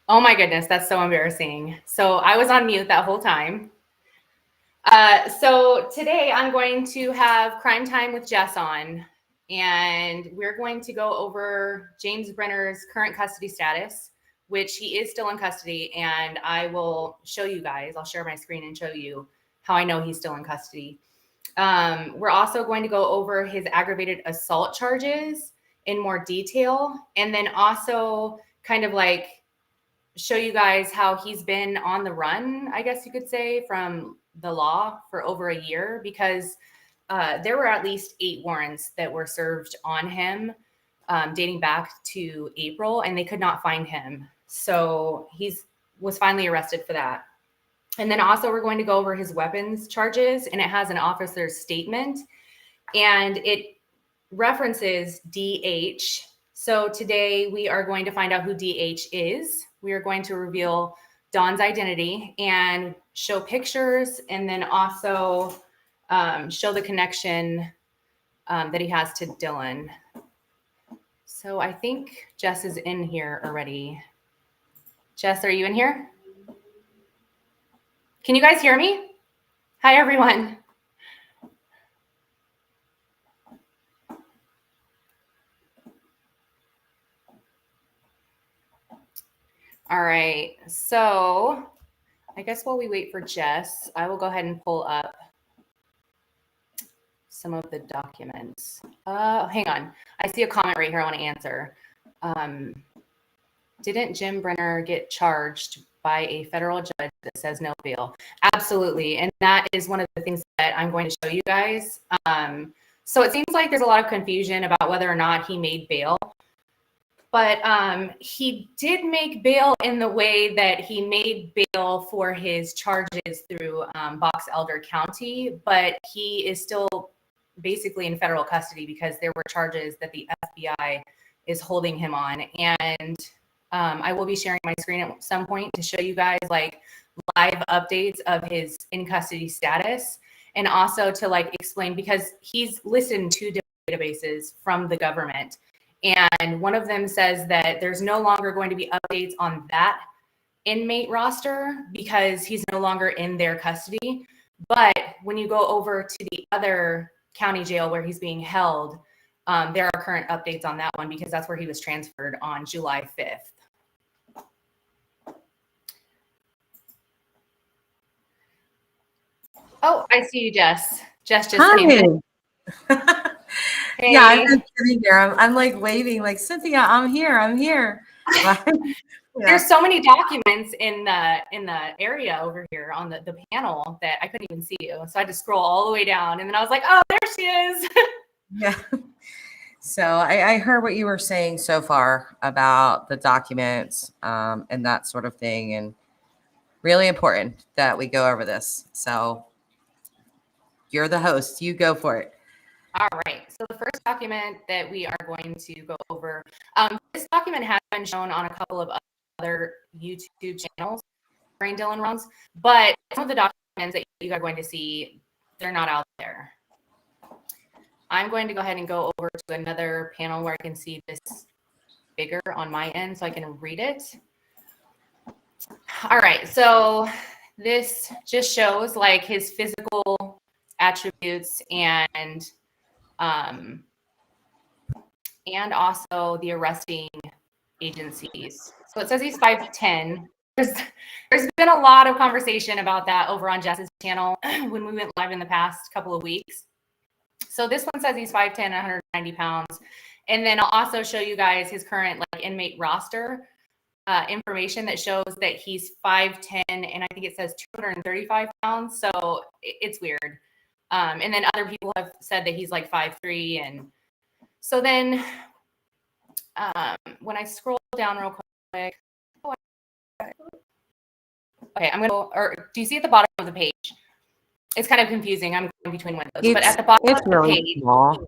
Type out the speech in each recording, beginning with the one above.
Oh my goodness, that's so embarrassing. So I was on mute that whole time. So today I'm going to have Crime Time with Jess on, and we're going to go over James Brenner's current custody status, which he is still in custody, and I will show you guys. I'll share my screen and show you how I know he's still in custody. We're also going to go over his aggravated assault charges in more detail, and then also kind of like show you guys how he's been on the run, I guess you could say, from the law for over a year, because there were at least 8 warrants that were served on him dating back to April, and they could not find him. So he's was finally arrested for that. And then also we're going to go over his weapons charges, and it has an officer's statement, and it references DH. So today we are going to find out who DH is. We are going to reveal Don's identity and show pictures, and then also show the connection that he has to Dylan. So I think Jess is in here already. Jess, are you in here? Can you guys hear me? Hi, everyone. All right, so I guess while we wait for Jess, I will go ahead and pull up some of the documents. Hang on. I see a comment right here I want to answer. Didn't Jim Brenner get charged by a federal judge that says no bail? Absolutely. And that is one of the things that I'm going to show you guys. So it seems like there's a lot of confusion about whether or not he made bail. But he did make bail in the way that he made bail for his charges through Box Elder County, but he is still basically in federal custody because there were charges that the FBI is holding him on. And I will be sharing my screen at some point to show you guys like live updates of his in custody status, and also to like explain, because he's listed in 2 databases from the government. And one of them says that there's no longer going to be updates on that inmate roster because he's no longer in their custody. But when you go over to the other county jail where he's being held, there are current updates on that one because that's where he was transferred on July 5th. Oh, I see you, Jess. Jess just came in. Hey. Yeah, I've been sitting there. I'm like waving, like, Synthia, I'm here. Yeah. There's so many documents in the area over here on the panel that I couldn't even see you. So I had to scroll all the way down, and then I was like, oh, there she is. Yeah. So I heard what you were saying so far about the documents and that sort of thing, and really important that we go over this. So you're the host. You go for it. All right. So the first document that we are going to go over, this document has been shown on a couple of other YouTube channels during Dylan runs, but some of the documents that you are going to see, they're not out there. I'm going to go ahead and go over to another panel where I can see this bigger on my end so I can read it. All right. So this just shows like his physical attributes and also the arresting agencies. So it says he's 5'10". There's been a lot of conversation about that over on Jess's channel when we went live in the past couple of weeks. So this one says he's 5'10", 190 pounds. And then I'll also show you guys his current like inmate roster information that shows that he's 5'10", and I think it says 235 pounds. So it's weird. And then other people have said that he's like 5'3". And so then when I scroll down real quick, okay, I'm gonna, or do you see at the bottom of the page? It's kind of confusing. I'm going between windows, but at the bottom of the really page, small.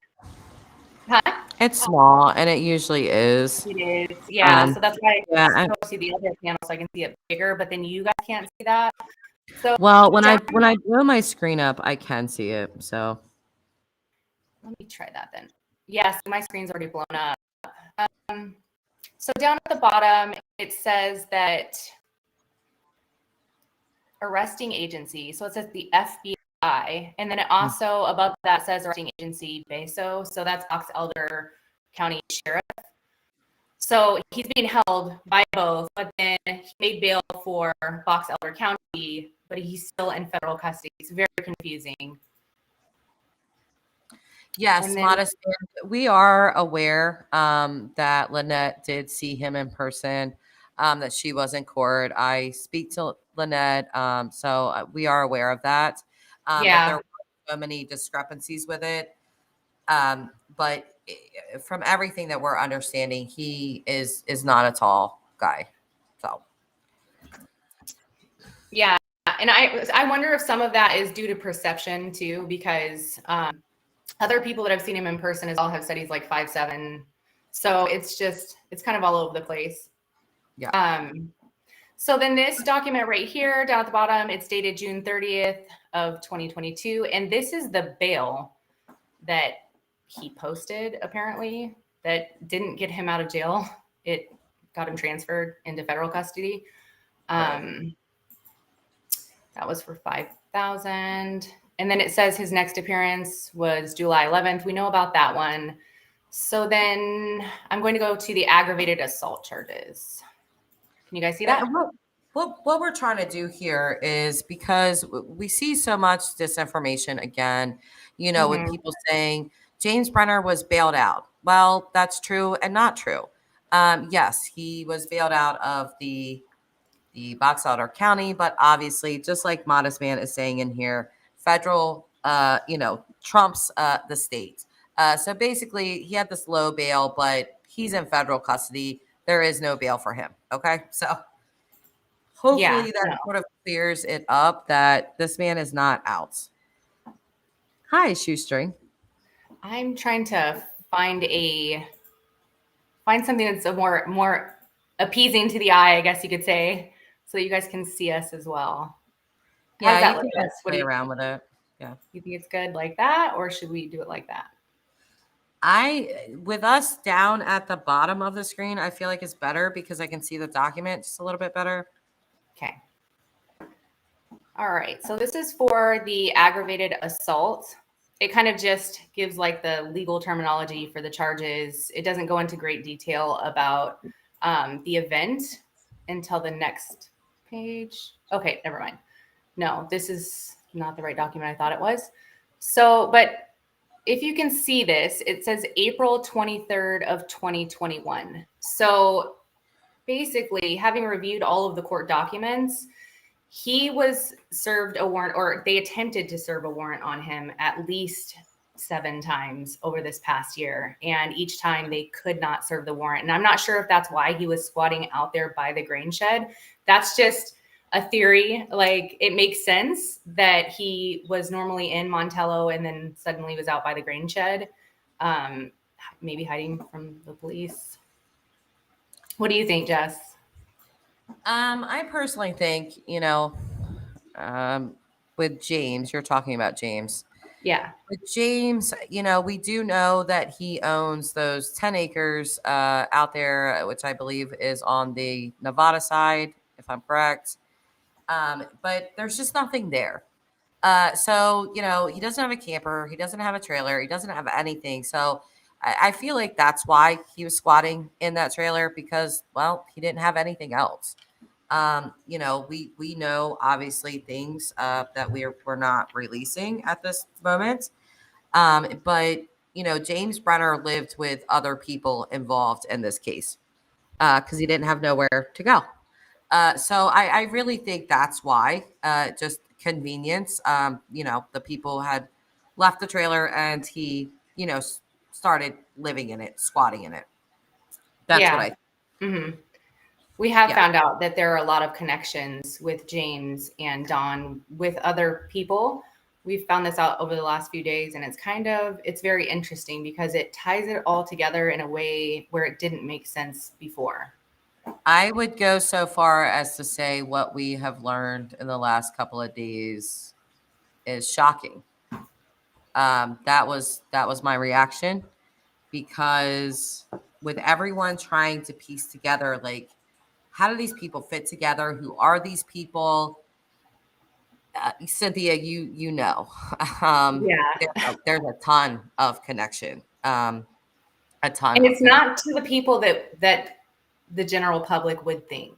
Huh? It's small, and it usually is. It is, yeah. So that's why I see the other panel, so I can see it bigger. But then you guys can't see that. So well, when I blow my screen up, I can see it. So let me try that then. Yes, my screen's already blown up. So down at the bottom, it says that arresting agency. So it says the FBI. And then it also above that says arresting agency BESO. So that's Box Elder County Sheriff. So he's being held by both, but then he made bail for Box Elder County, but he's still in federal custody. It's very confusing. Yes, And then- modest. We are aware that Lynette did see him in person, that she was in court. I speak to Lynette, so we are aware of that. That there were so many discrepancies with it. But from everything that we're understanding, he is not a tall guy. So yeah, and I wonder if some of that is due to perception too, because other people that have seen him in person as well have said he's like 5'7". So it's kind of all over the place. Yeah. So then this document right here down at the bottom, it's dated June 30th of 2022. And this is the bail that he posted, apparently, that didn't get him out of jail. It got him transferred into federal custody. That was for $5,000. And then it says his next appearance was July 11th. We know about that one. So then I'm going to go to the aggravated assault charges. Can you guys see that? What we're trying to do here is, because we see so much disinformation again, with people saying James Brenner was bailed out. Well, that's true and not true. Yes, he was bailed out of the Box Elder County, but obviously, just like Modest Man is saying in here, federal, trumps the state. So basically, he had this low bail, but he's in federal custody. There is no bail for him. Okay, so hopefully that sort of clears it up that this man is not out. Hi, Shoestring. I'm trying to find something that's a more appeasing to the eye, I guess you could say, so that you guys can see us as well. Yeah, you can play around with it. Yeah. You think it's good like that, or should we do it like that? With us down at the bottom of the screen, I feel like it's better because I can see the document just a little bit better. Okay. All right. So this is for the aggravated assault. It kind of just gives like the legal terminology for the charges. It doesn't go into great detail about the event until the next page. Okay, never mind. No, this is not the right document I thought it was. So, but if you can see this, it says April 23rd of 2021. So basically, having reviewed all of the court documents, he was served a warrant, or they attempted to serve a warrant on him at least 7 times over this past year. And each time they could not serve the warrant. And I'm not sure if that's why he was squatting out there by the grain shed. That's just a theory. Like, it makes sense that he was normally in Montello and then suddenly was out by the grain shed, maybe hiding from the police. What do you think, Jess? I personally think, with James, you're talking about James. Yeah. With James, we do know that he owns those 10 acres out there, which I believe is on the Nevada side, if I'm correct. But there's just nothing there. So, he doesn't have a camper. He doesn't have a trailer. He doesn't have anything. So I feel like that's why he was squatting in that trailer, because, well, he didn't have anything else. We know obviously things that we're not releasing at this moment. But James Brenner lived with other people involved in this case because he didn't have nowhere to go. So I really think that's why, just convenience. The people had left the trailer and he, started living in it, squatting in it. That's what I think. Mm-hmm. We have found out that there are a lot of connections with James and Don with other people. We've found this out over the last few days, and it's very interesting because it ties it all together in a way where it didn't make sense before. I would go so far as to say what we have learned in the last couple of days is shocking. That was my reaction, because with everyone trying to piece together, like, how do these people fit together? Who are these people? Synthia, you know, Yeah. there's a ton of connection, a ton And of it's connection. not to the people that the general public would think.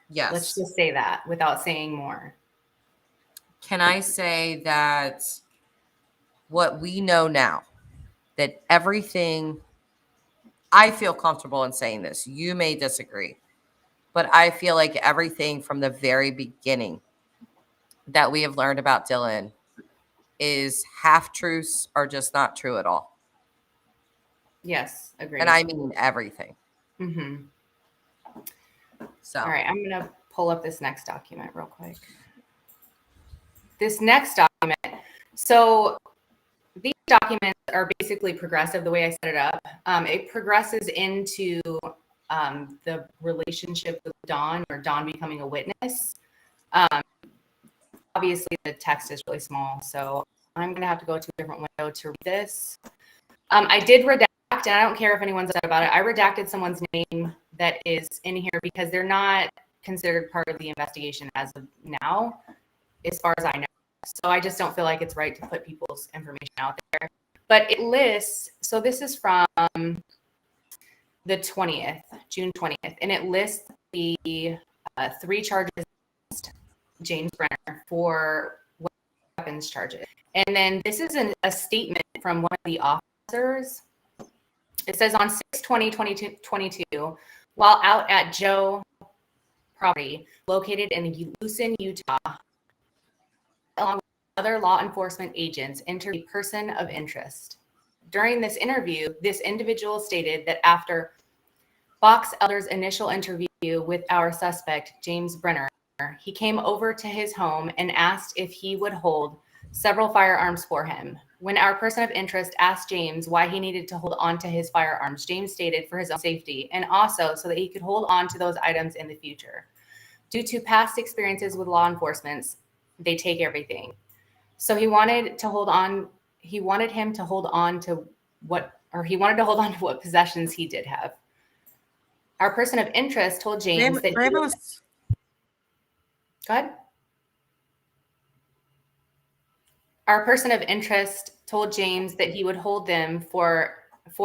Let's Yes. just say that without saying more. Can I say that what we know now, that everything, I feel comfortable in saying this, you may disagree, but I feel like everything from the very beginning that we have learned about Dylan is half truths or just not true at all. Yes, And agreed. I mean everything. Mm-hmm. So, All right, I'm going to pull up this next document real quick. This next document. So these documents are basically progressive the way I set it up. It progresses into the relationship with Dawn, or Dawn becoming a witness. Obviously, the text is really small, so I'm going to have to go to a different window to read this. I did redact, and I don't care if anyone's upset about it. I redacted someone's name that is in here because they're not considered part of the investigation as of now, as far as I know. So I just don't feel like it's right to put people's information out there. But it lists, so this is from the 20th, June 20th, and it lists the 3 charges against James Brenner for weapons charges. And then this is a statement from one of the officers. It says on 6/20/2022, while out at Joe property located in Lucin, Utah, along with other law enforcement agents, entered a person of interest. During this interview, this individual stated that after Fox Elder's initial interview with our suspect, James Brenner, he came over to his home and asked if he would hold several firearms for him. When our person of interest asked James why he needed to hold on to his firearms, James stated for his own safety and also so that he could hold on to those items in the future. Due to past experiences with law enforcement, they take everything. So he wanted to hold on. He wanted him to hold on to he wanted to hold on to what possessions he did have. Our person of interest told James that Ramos. Go ahead. Our person of interest told James that he would hold them for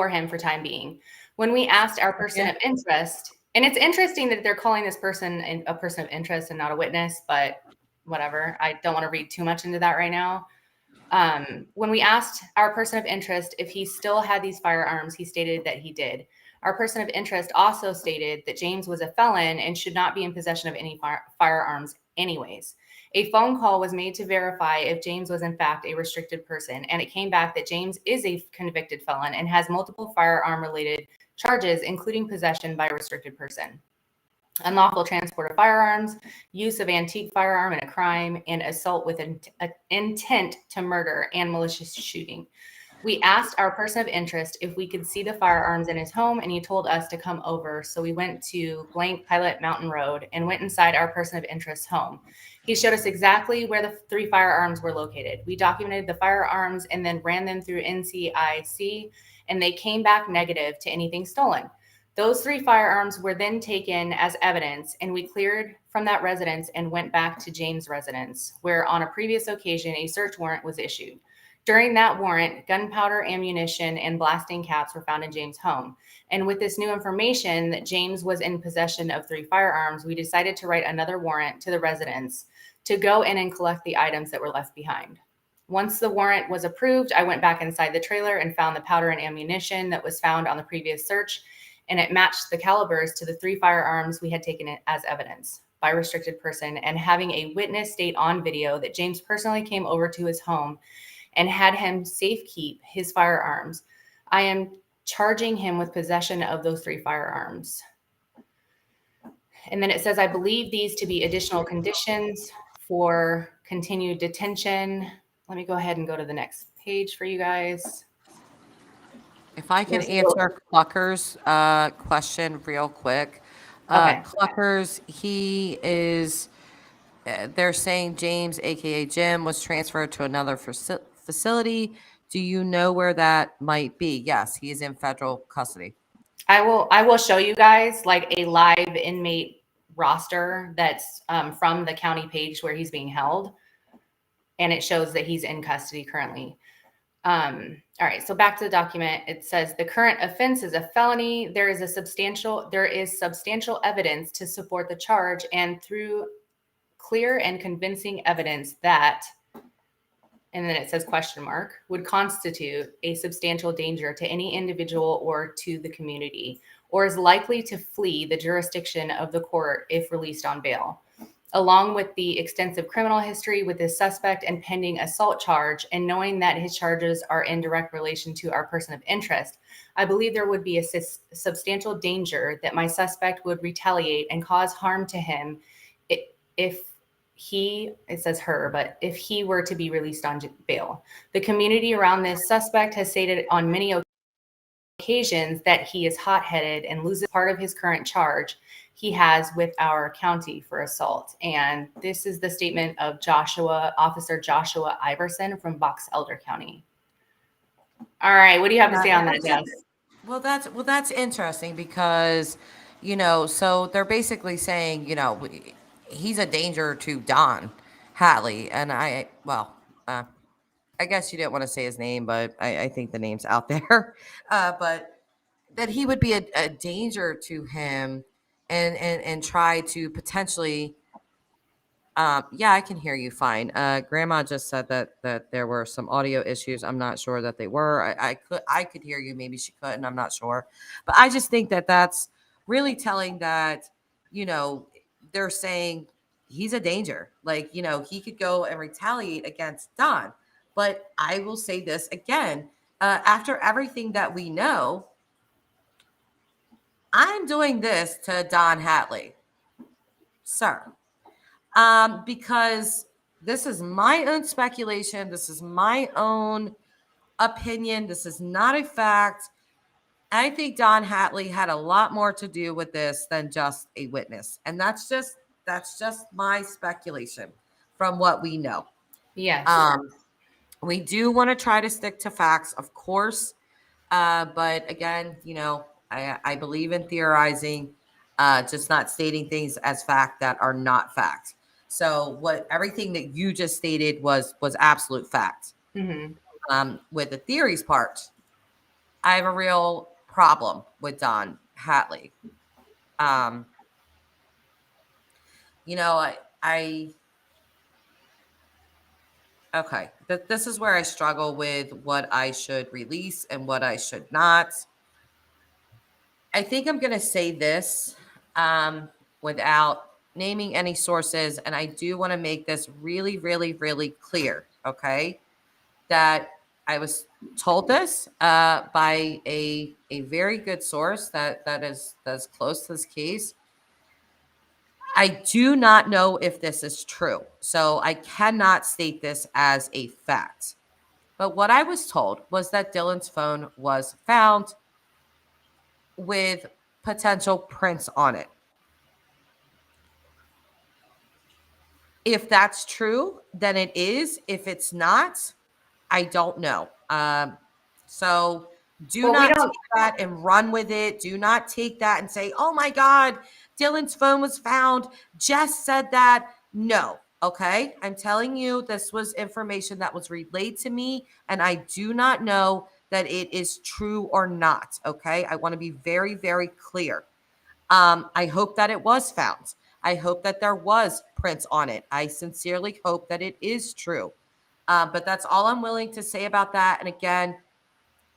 him for time being. When we asked our person of interest, and it's interesting that they're calling this person a person of interest and not a witness, but whatever. I don't want to read too much into that right now. When we asked our person of interest if he still had these firearms, he stated that he did. Our person of interest also stated that James was a felon and should not be in possession of any firearms anyways. A phone call was made to verify if James was in fact a restricted person, and it came back that James is a convicted felon and has multiple firearm-related charges, including possession by a restricted person, unlawful transport of firearms, use of antique firearm in a crime, and assault with an intent to murder and malicious shooting. We asked our person of interest if we could see the firearms in his home, and he told us to come over. So we went to blank Pilot Mountain Road and went inside our person of interest's home. He showed us exactly where the 3 firearms were located. We documented the firearms and then ran them through NCIC, and they came back negative to anything stolen. Those 3 firearms were then taken as evidence, and we cleared from that residence and went back to James' residence, where on a previous occasion a search warrant was issued. During that warrant, gunpowder, ammunition, and blasting caps were found in James' home. And with this new information that James was in possession of 3 firearms, we decided to write another warrant to the residence to go in and collect the items that were left behind. Once the warrant was approved, I went back inside the trailer and found the powder and ammunition that was found on the previous search, and it matched the calibers to the 3 firearms we had taken as evidence by restricted person, and having a witness state on video that James personally came over to his home and had him safe keep his firearms. I am charging him with possession of those 3 firearms. And then it says, I believe these to be additional conditions for continued detention. Let me go ahead and go to the next page for you guys. If I can answer Clucker's question real quick. Okay. Clucker's, he is, they're saying James, aka Jim, was transferred to another facility. Do you know where that might be? Yes, he is in federal custody. I will show you guys like a live inmate roster that's from the county page where he's being held, and it shows that he's in custody currently. All right, so back to the document. It says the current offense is a felony. There is substantial evidence to support the charge, and through clear and convincing evidence that, and then it says question mark, would constitute a substantial danger to any individual or to the community, or is likely to flee the jurisdiction of the court if released on bail. Along with the extensive criminal history with this suspect and pending assault charge, and knowing that his charges are in direct relation to our person of interest, I believe there would be a substantial danger that my suspect would retaliate and cause harm to him if he, it says her, but if he were to be released on bail. The community around this suspect has stated on many occasions that he is hot-headed and loses part of his current charge he has with our county for assault. And this is the statement of Officer Joshua Iverson from Box Elder County. All right, what do you have to say on that, Jess? Well, that's interesting because, so they're basically saying, he's a danger to Don Hatley, and I guess you didn't want to say his name, but I think the name's out there. But that he would be a danger to him and try to potentially. Yeah, I can hear you fine. Grandma just said that there were some audio issues. I'm not sure that they were. I could hear you. Maybe she couldn't. I'm not sure. But I just think that that's really telling that, they're saying he's a danger. Like, he could go and retaliate against Don. But I will say this again. After everything that we know, I'm doing this to Don Hatley, sir. Because this is my own speculation. This is my own opinion. This is not a fact. I think Don Hatley had a lot more to do with this than just a witness. And that's just my speculation from what we know. Yes. We do want to try to stick to facts, of course. But again, I believe in theorizing, just not stating things as fact that are not fact. So everything that you just stated was absolute fact. Mm-hmm. With the theories part, I have a real problem with Don Hatley. Okay, this is where I struggle with what I should release and what I should not. I think I'm going to say this without naming any sources, and I do want to make this really, really, really clear, okay? That I was told this by a very good source that's close to this case. I do not know if this is true, so I cannot state this as a fact. But what I was told was that Dylan's phone was found with potential prints on it. If that's true, then it is. If it's not, I don't know. So do not take that and run with it. Do not take that and say, oh my God, Dylan's phone was found. Jess said that. No. Okay. I'm telling you, this was information that was relayed to me, and I do not know that it is true or not. Okay. I want to be very, very clear. I hope that it was found. I hope that there was prints on it. I sincerely hope that it is true. But that's all I'm willing to say about that. And again,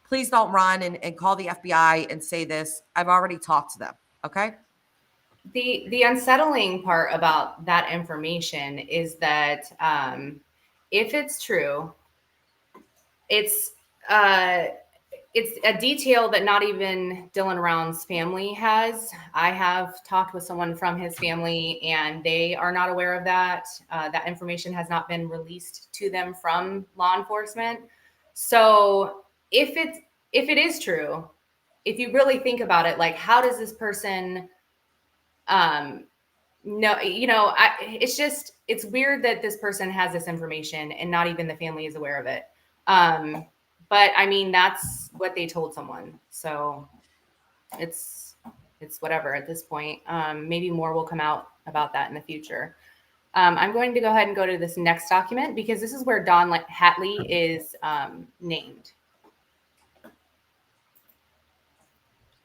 please don't run and call the FBI and say this. I've already talked to them. Okay. The unsettling part about that information is that if it's true, it's a detail that not even Dylan Round's family has. I have talked with someone from his family, and they are not aware of that. That information has not been released to them from law enforcement. So if it is true, if you really think about it, like, how does this person no, it's weird that this person has this information and not even the family is aware of it. But I mean, that's what they told someone. So it's whatever at this point. Maybe more will come out about that in the future. I'm going to go ahead and go to this next document because this is where Don Hatley is named.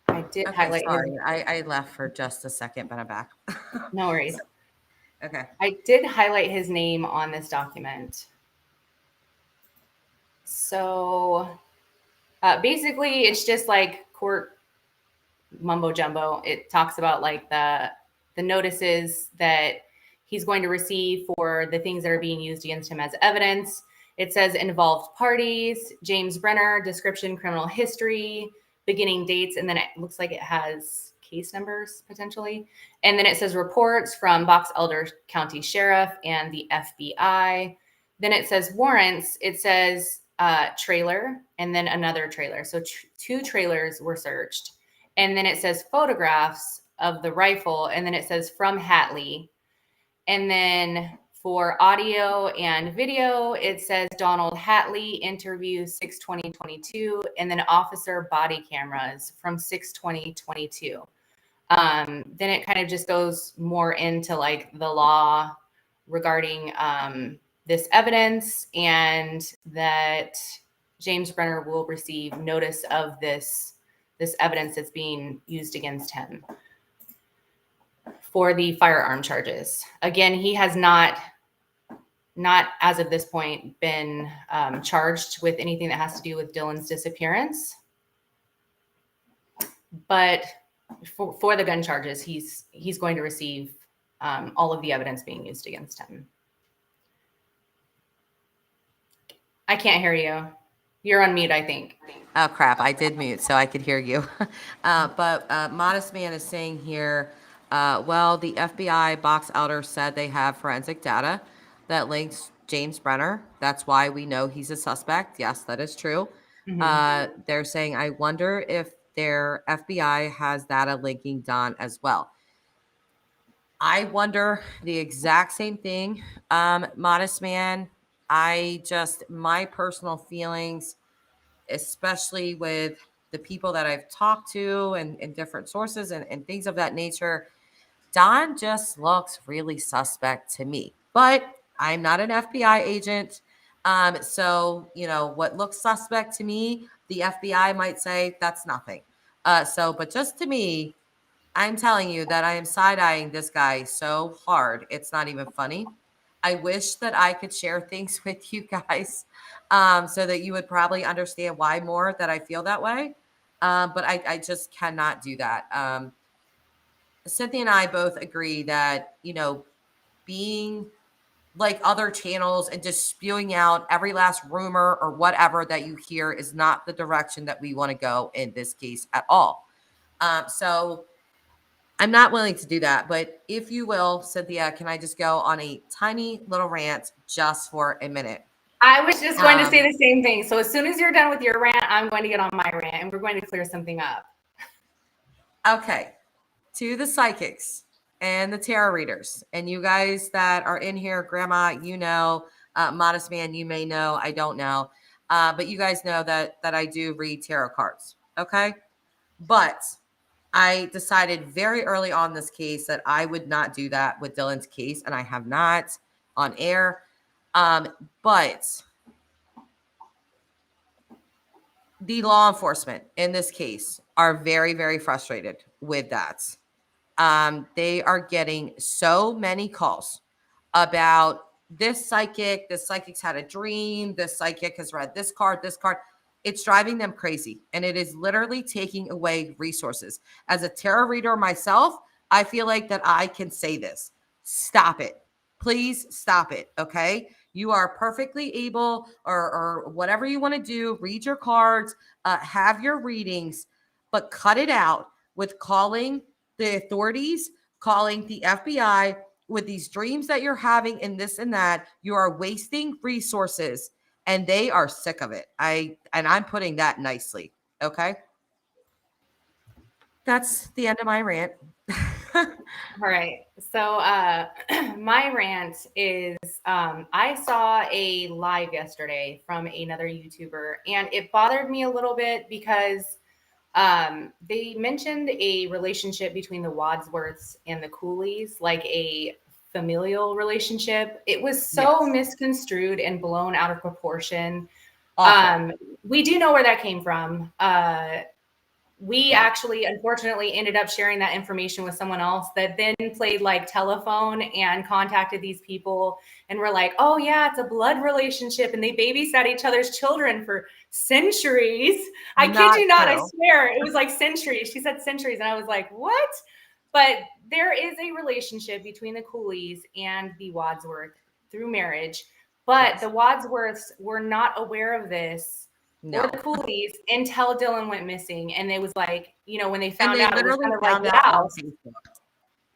I did highlight sorry. his. I left for just a second, but I'm back. No worries. Okay. I did highlight his name on this document. So basically, it's just like court mumbo jumbo. It talks about like the notices that he's going to receive for the things that are being used against him as evidence. It says involved parties, James Brenner, description, criminal history, beginning dates, and then it looks like it has case numbers potentially. And then it says reports from Box Elder County Sheriff and the FBI. Then it says warrants. It says trailer and then another trailer. So two trailers were searched. And then it says photographs of the rifle. And then it says from Hatley. And then for audio and video, it says Donald Hatley interview 6/20/22, and then officer body cameras from 6/20/22. Then it kind of just goes more into like the law regarding this evidence, and that James Brenner will receive notice of this evidence that's being used against him for the firearm charges. Again, he has not as of this point been charged with anything that has to do with Dylan's disappearance. But for the gun charges, he's going to receive all of the evidence being used against him. I can't hear you. You're on mute, I think. Oh, crap. I did mute so I could hear you. But Modest Man is saying here, well, the FBI box elder said they have forensic data that links James Brenner. That's why we know he's a suspect. Yes, that is true. Mm-hmm. They're saying, I wonder if their FBI has data linking Don as well. I wonder the exact same thing, Modest Man. My personal feelings, especially with the people that I've talked to and different sources and things of that nature, Don just looks really suspect to me. But I'm not an FBI agent. So, what looks suspect to me, the FBI might say that's nothing. But just to me, I'm telling you that I am side-eyeing this guy so hard, it's not even funny. I wish that I could share things with you guys so that you would probably understand why more that I feel that way. But I just cannot do that. Synthia and I both agree that, being like other channels and just spewing out every last rumor or whatever that you hear is not the direction that we want to go in this case at all. So I'm not willing to do that, but if you will, Synthia, can I just go on a tiny little rant just for a minute? I was just going to say the same thing. So as soon as you're done with your rant, I'm going to get on my rant and we're going to clear something up. Okay. To the psychics and the tarot readers and you guys that are in here, Grandma, Modest Man, you may know, I don't know. But you guys know that I do read tarot cards. Okay. But I decided very early on this case that I would not do that with Dylan's case, and I have not on air. But the law enforcement in this case are very, very frustrated with that. They are getting so many calls about this psychic's had a dream, this psychic has read this card. It's driving them crazy, and it is literally taking away resources. As a tarot reader myself, I feel like that I can say this. Stop it. Please stop it, okay? You are perfectly able, or whatever you want to do, read your cards, have your readings, but cut it out with calling the authorities, calling the FBI with these dreams that you're having and this and that. You are wasting resources and they are sick of it. I'm putting that nicely. Okay. That's the end of my rant. All right. So my rant is I saw a live yesterday from another YouTuber, and it bothered me a little bit because They mentioned a relationship between the Wadsworths and the Coolies, like a familial relationship. It was so Yes. misconstrued and blown out of proportion. Awful. We do know where that came from. We Yeah. actually, unfortunately, ended up sharing that information with someone else that then played like telephone and contacted these people and were like, oh, yeah, it's a blood relationship. And they babysat each other's children for centuries. I kid Not you not. I true. swear it was like centuries. She said centuries. And I was like, what? But there is a relationship between the Coolies and the Wadsworth through marriage. But Yes. the Wadsworths were not aware of this or the No. Coolies until Dylan went missing. And it was like, when they And found they out, it was literally kind of like, found out wow, on Facebook.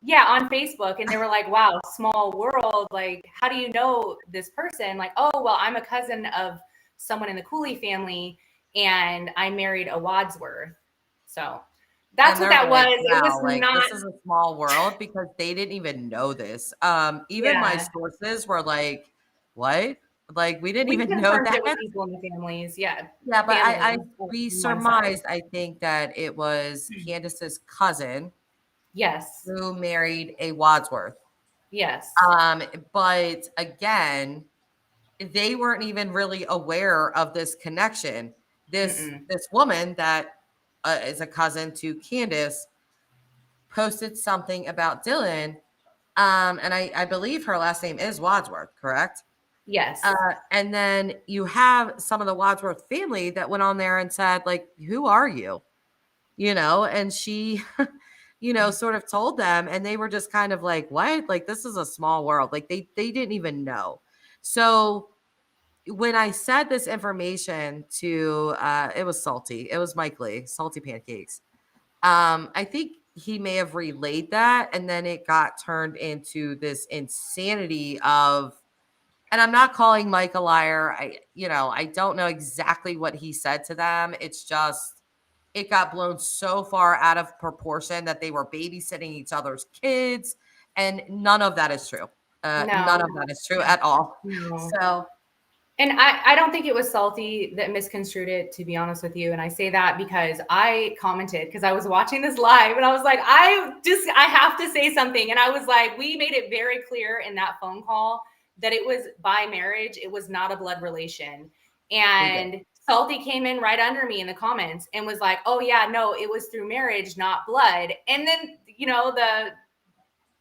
yeah, on Facebook. And they were like, wow, small world. Like, how do you know this person? Like, oh, well, I'm a cousin of someone in the Cooley family and I married a Wadsworth. So that's And what they're that like, was. It was wow, like not, this is a small world because they didn't even know this. Even my yeah. sources were like, what? Like we didn't We even know confirmed it with that. people in the families. Yeah. Yeah, but I Family on we one side. surmised, I think, that it was Candace's cousin Yes. who married a Wadsworth. Yes. Um, but again, they weren't even really aware of this connection. Mm-mm. This woman that is a cousin to Candace posted something about Dylan, and I believe her last name is Wadsworth, correct? Yes. And then you have some of the Wadsworth family that went on there and said, like, who are you? And she, sort of told them, and they were just kind of like, what? Like, this is a small world. Like, they didn't even know. So when I said this information to, it was Salty, it was Mike Lee, Salty Pancakes. I think he may have relayed that, and then it got turned into this insanity of, and I'm not calling Mike a liar. I don't know exactly what he said to them. It's just it got blown so far out of proportion that they were babysitting each other's kids, and none of that is true. None No, of that is true at all. no. So And I don't think it was Salty that misconstrued it, to be honest with you. And I say that because I commented because I was watching this live and I was like, I have to say something. And I was like, we made it very clear in that phone call that it was by marriage. It was not a blood relation. we did. And Salty came in right under me in the comments and was like, oh, yeah, no, it was through marriage, not blood. And then, the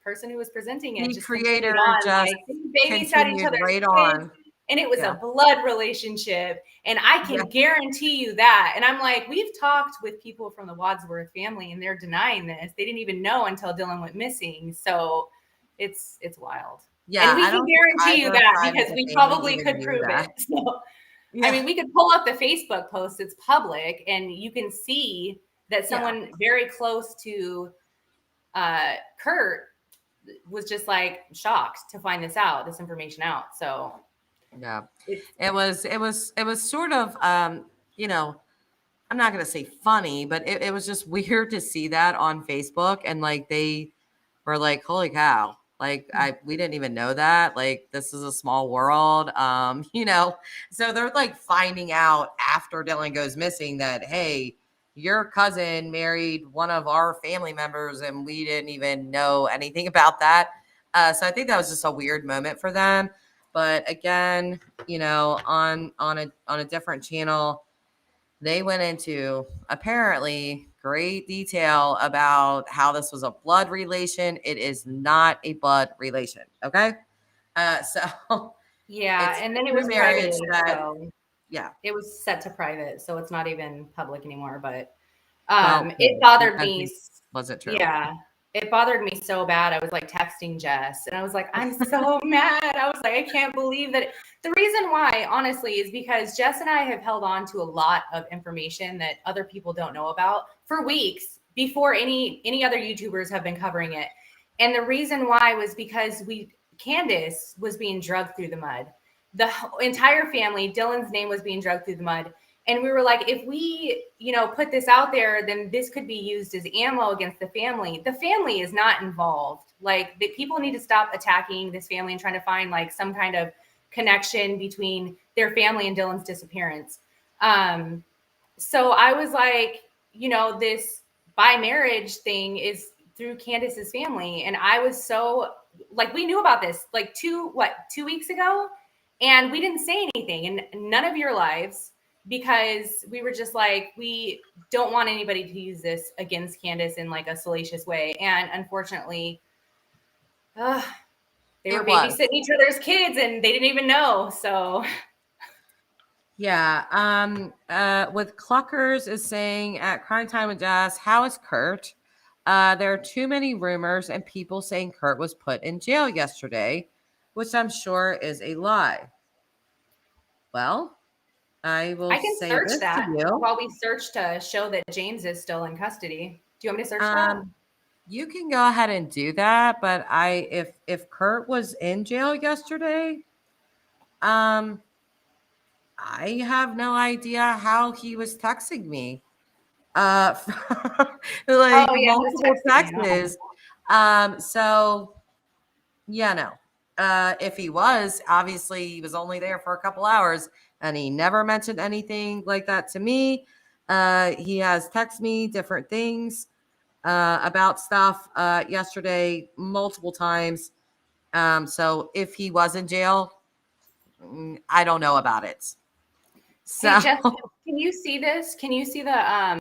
person who was presenting it The just continued creator on just like they babysat each continued other's right kids on. and it was Yeah. a blood relationship and I Yeah. can guarantee you that. And I'm like, we've talked with people from the Wadsworth family and they're denying this. They didn't even know until Dylan went missing. So it's wild. And Yeah. we I can don't think guarantee you either that side of because the we family probably even could knew prove it. that. So I Yeah. mean, we could pull up the Facebook post, it's public, and you can see that Yeah. someone very close to Kurt was just like shocked to find this information out. So Yeah. it's It was sort of I'm not gonna say funny, but it was just weird to see that on Facebook, and like they were like, holy cow, like we didn't even know that. Like this is a small world. So they're like finding out after Dylan goes missing that, hey, your cousin married one of our family members and we didn't even know anything about that. So I think that was just a weird moment for them. But again, on a different channel, they went into apparently great detail about how this was a blood relation. It is not a blood relation. Okay. So yeah, it's and then it through was marriage privated, that, so yeah. it was set to private, so it's not even public anymore. But Well, it good, bothered because me. it wasn't true. Yeah, it bothered me so bad. I was like texting Jess, and I was like, I'm so mad. I was like, I can't believe that. The reason why, honestly, is because Jess and I have held on to a lot of information that other people don't know about for weeks before any other YouTubers have been covering it. And the reason why was because Candace was being drugged through the mud. The entire family, Dylan's name was being drugged through the mud. And we were like, if we, put this out there, then this could be used as ammo against the family. The family is not involved. Like the people need to stop attacking this family and trying to find like some kind of connection between their family and Dylan's disappearance. So I was like, this bi marriage thing is through Candace's family. And I was so like, we knew about this like 2 weeks ago, and we didn't say anything in none of your lives because we were just like, we don't want anybody to use this against Candace in like a salacious way. And unfortunately, they were It was. babysitting each other's kids and they didn't even know. So Yeah. With Cluckers is saying at Crime Time with Jess, how is Kurt? There are too many rumors and people saying Kurt was put in jail yesterday, which I'm sure is a lie. Well, I will I can say search this to that you. while we search to show that James is still in custody. Do you want me to search that? You can go ahead and do that, but if Kurt was in jail yesterday, um, I have no idea how he was texting me. Uh, like Oh yeah, he was multiple texting you. texts. So yeah, no. If he was, obviously he was only there for a couple hours and he never mentioned anything like that to me. He has texted me different things about stuff yesterday multiple times. So if he was in jail, I don't know about it. Hey So Jess, can you see this? Can you see the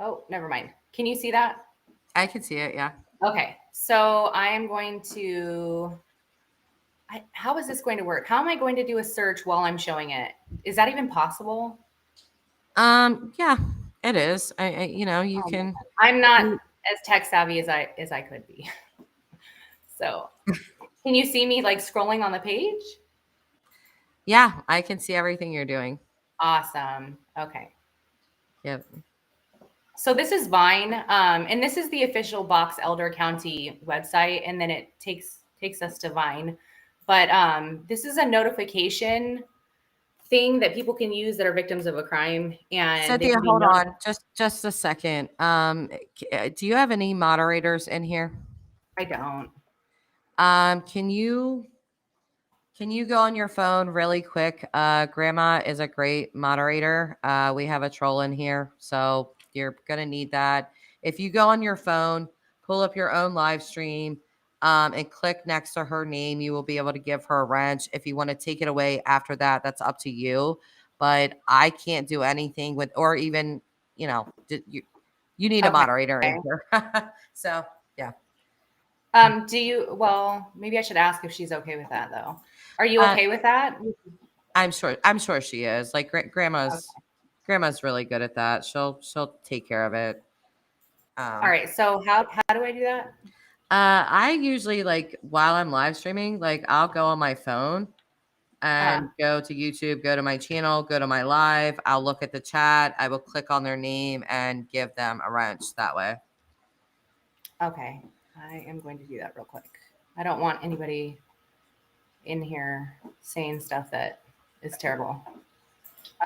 oh, never mind. Can you see that? I can see it. Yeah. Okay. So I am going to how is this going to work? How am I going to do a search while I'm showing it? Is that even possible? Yeah, it is. You Oh my can. God. I'm not as tech savvy as I could be. So can you see me like scrolling on the page? Yeah, I can see everything you're doing. Awesome. Okay. Yep. So this is Vine, and this is the official Box Elder County website, and then it takes us to Vine. But this is a notification thing that people can use that are victims of a crime, and they Cynthia, can be hold notified. on, just a second. Do you have any moderators in here? I don't. Can you go on your phone really quick? Grandma is a great moderator. We have a troll in here, so you're gonna need that. If you go on your phone, pull up your own live stream, and click next to her name, you will be able to give her a wrench. If you want to take it away after that, that's up to you. But I can't do anything with, or even, you need a Okay. moderator in here. So yeah. Well, maybe I should ask if she's okay with that though. Are you Uh, okay with that? I'm sure she is. Like grandma's Okay. grandma's really good at that. She'll take care of it. All Um, right. So how do I do that? I usually, like, while I'm live streaming, like I'll go on my phone Uh, and go to YouTube, go to my channel, go to my live. I'll look at the chat. I will click on their name and give them a wrench that way. okay. I am going to do that real quick. I don't want anybody in here saying stuff that is terrible.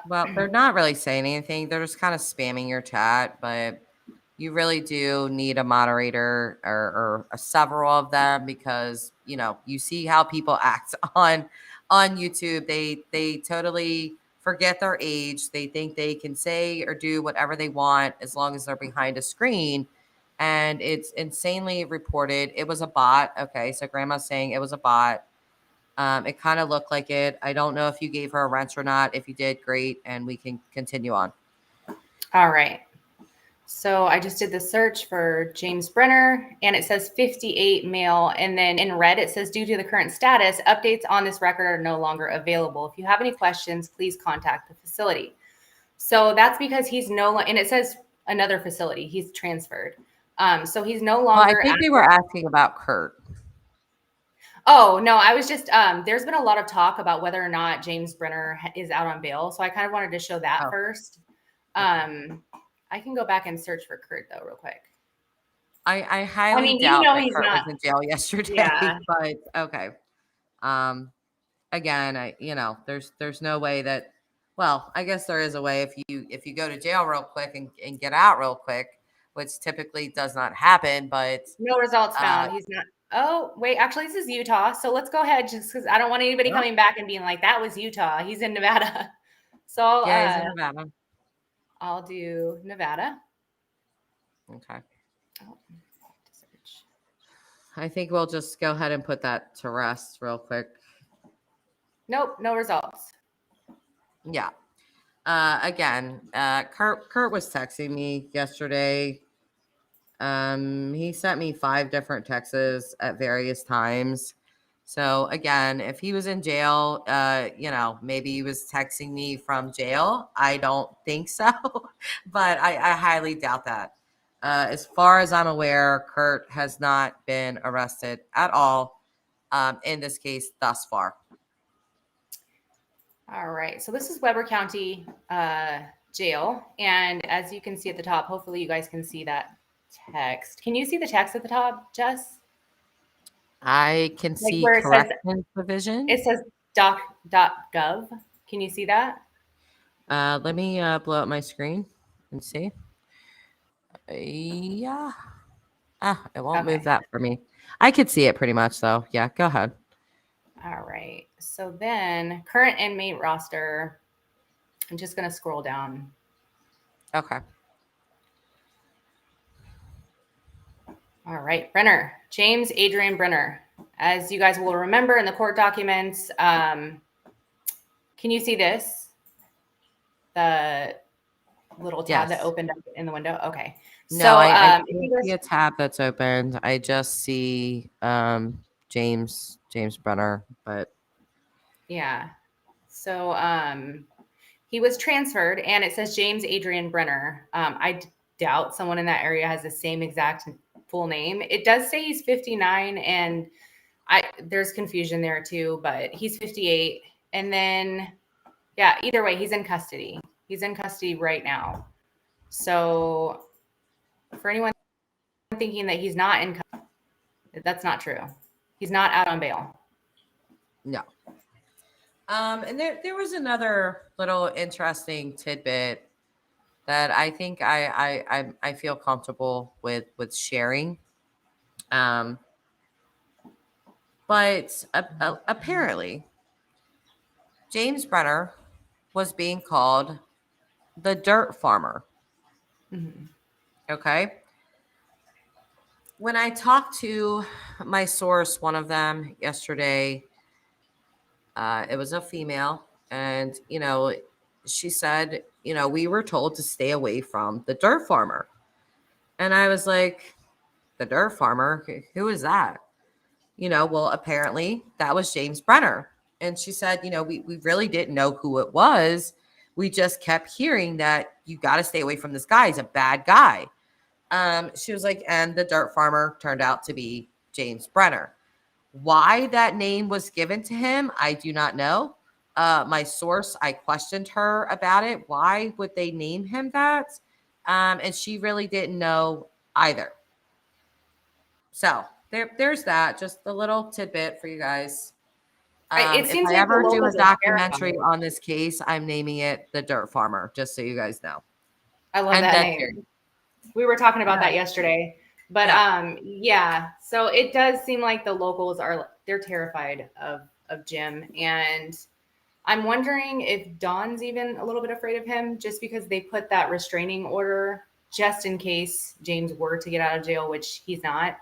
Well, they're not really saying anything. They're just kind of spamming your chat, but you really do need a moderator or several of them because you see how people act on YouTube. They totally forget their age. They think they can say or do whatever they want as long as they're behind a screen. And it's insanely reported. It was a bot. Okay, so grandma's saying it was a bot. It kind of looked like it. I don't know if you gave her a wrench or not. If you did, great, and we can continue on. All right. So I just did the search for James Brenner and it says 58 male. And then in red, it says due to the current status, updates on this record are no longer available. If you have any questions, please contact the facility. So that's because he's and it says another facility, he's transferred. So he's no Well, I longer think they were asking about Kurt. Oh, no, I was just there's been a lot of talk about whether or not James Brenner is out on bail. So I kind of wanted to show that Oh, first. okay. I can go back and search for Kurt though, real quick. I I highly mean, even doubt though that he's Kurt was not, in jail yesterday, yeah. but okay. Um, Again, there's no way that. Well, I guess there is a way if you go to jail real quick and get out real quick, which typically does not happen. But No results uh, found. He's not. Oh, wait, actually, this is Utah. So let's go ahead just because I don't want anybody well, coming back and being like, that was Utah. He's in Nevada. So yeah, he's in Nevada. I'll do Nevada. Okay. Oh, I have to search. I think we'll just go ahead and put that to rest real quick. Nope, no results. Yeah. Again, Kurt was texting me yesterday. He sent me 5 different texts at various times. So again, if he was in jail, maybe he was texting me from jail. I don't think so, but I highly doubt that. As far as I'm aware, Kurt has not been arrested at all in this case thus far. All right, so this is Weber County Jail, and as you can see at the top, hopefully you guys can see that text. Can you see the text at the top, Jess? I can Like see where it says corrections provision. doc.gov. Can you see that? Let me blow up my screen and see. Yeah. It won't move Okay. that for me. I could see it pretty much though. Yeah, go ahead. All right. So then current inmate roster. I'm just going to scroll down. Okay. All right. Brenner, James Adrian Brenner. As you guys will remember in the court documents, can you see this? The little tab that Yes. opened up in the window? Okay. No, So I if can't you guys, see a tab that's opened. I just see James Brenner, but yeah. So he was transferred and it says James Adrian Brenner. I doubt someone in that area has the same exact full name. It does say he's 59 and there's confusion there too, but he's 58. And then, yeah, either way, he's in custody. He's in custody right now. So for anyone thinking that he's not in custody, that's not true. He's not out on bail. no. And there was another little interesting tidbit that I think I feel comfortable with sharing. But apparently, James Brenner was being called the dirt farmer. Mm-hmm. Okay. When I talked to my source, one of them yesterday, it was a female, and she said, we were told to stay away from the dirt farmer, and I was like, the dirt farmer, who is that? Well, apparently that was James Brenner, and she said, we really didn't know who it was. We just kept hearing that you got to stay away from this guy. He's a bad guy. She was like, and the dirt farmer turned out to be James Brenner. Why that name was given to him, I do not know. My source, I questioned her about it. Why would they name him that? And she really didn't know either. So there's that. Just a little tidbit for you guys. It If seems I like the ever do a locals are documentary terrified. on this case, I'm naming it The Dirt Farmer, just so you guys know. I love I'm that dead name. serious. We were talking about Yeah. that yesterday. But Yeah. yeah, so it does seem like the locals they're terrified of Jim. And I'm wondering if Dawn's even a little bit afraid of him just because they put that restraining order just in case James were to get out of jail, which he's not.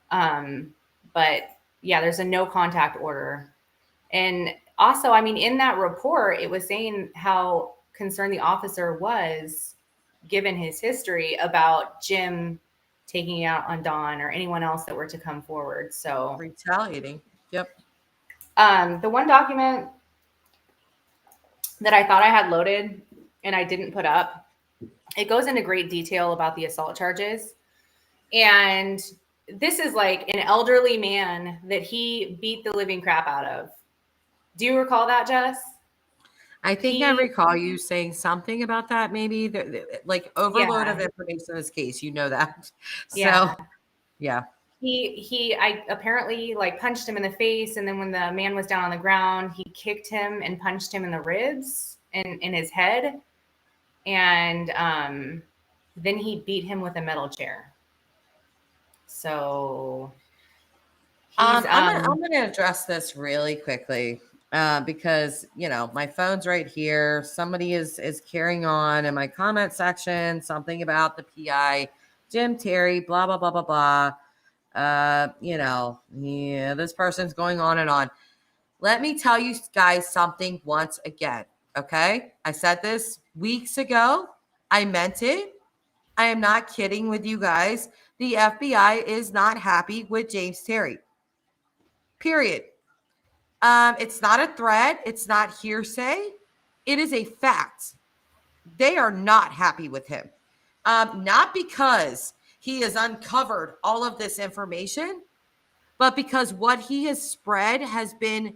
But yeah, there's a no contact order. And also, I mean, in that report, it was saying how concerned the officer was, given his history, about Jim taking it out on Dawn or anyone else that were to come forward. So, Retaliating. Yep. the one document that I thought I had loaded and I didn't put up, it goes into great detail about the assault charges. And this is like an elderly man that he beat the living crap out of. Do you recall that, Jess? I think I recall you saying something about that. Maybe like overload of Yeah, information in this case. You know that. yeah. So yeah. I apparently like punched him in the face, and then when the man was down on the ground, he kicked him and punched him in the ribs and in his head, and then he beat him with a metal chair. So he's I'm gonna address this really quickly. because my phone's right here. Somebody is carrying on in my comment section something about the PI, Jim Terry, blah blah blah blah blah. Yeah, this person's going on and on. Let me tell you guys something once again, okay? I said this weeks ago. I meant it. I am not kidding with you guys. The FBI is not happy with James Terry. Period. It's not a threat. It's not hearsay. It is a fact. They are not happy with him. Not because he has uncovered all of this information, but because what he has spread has been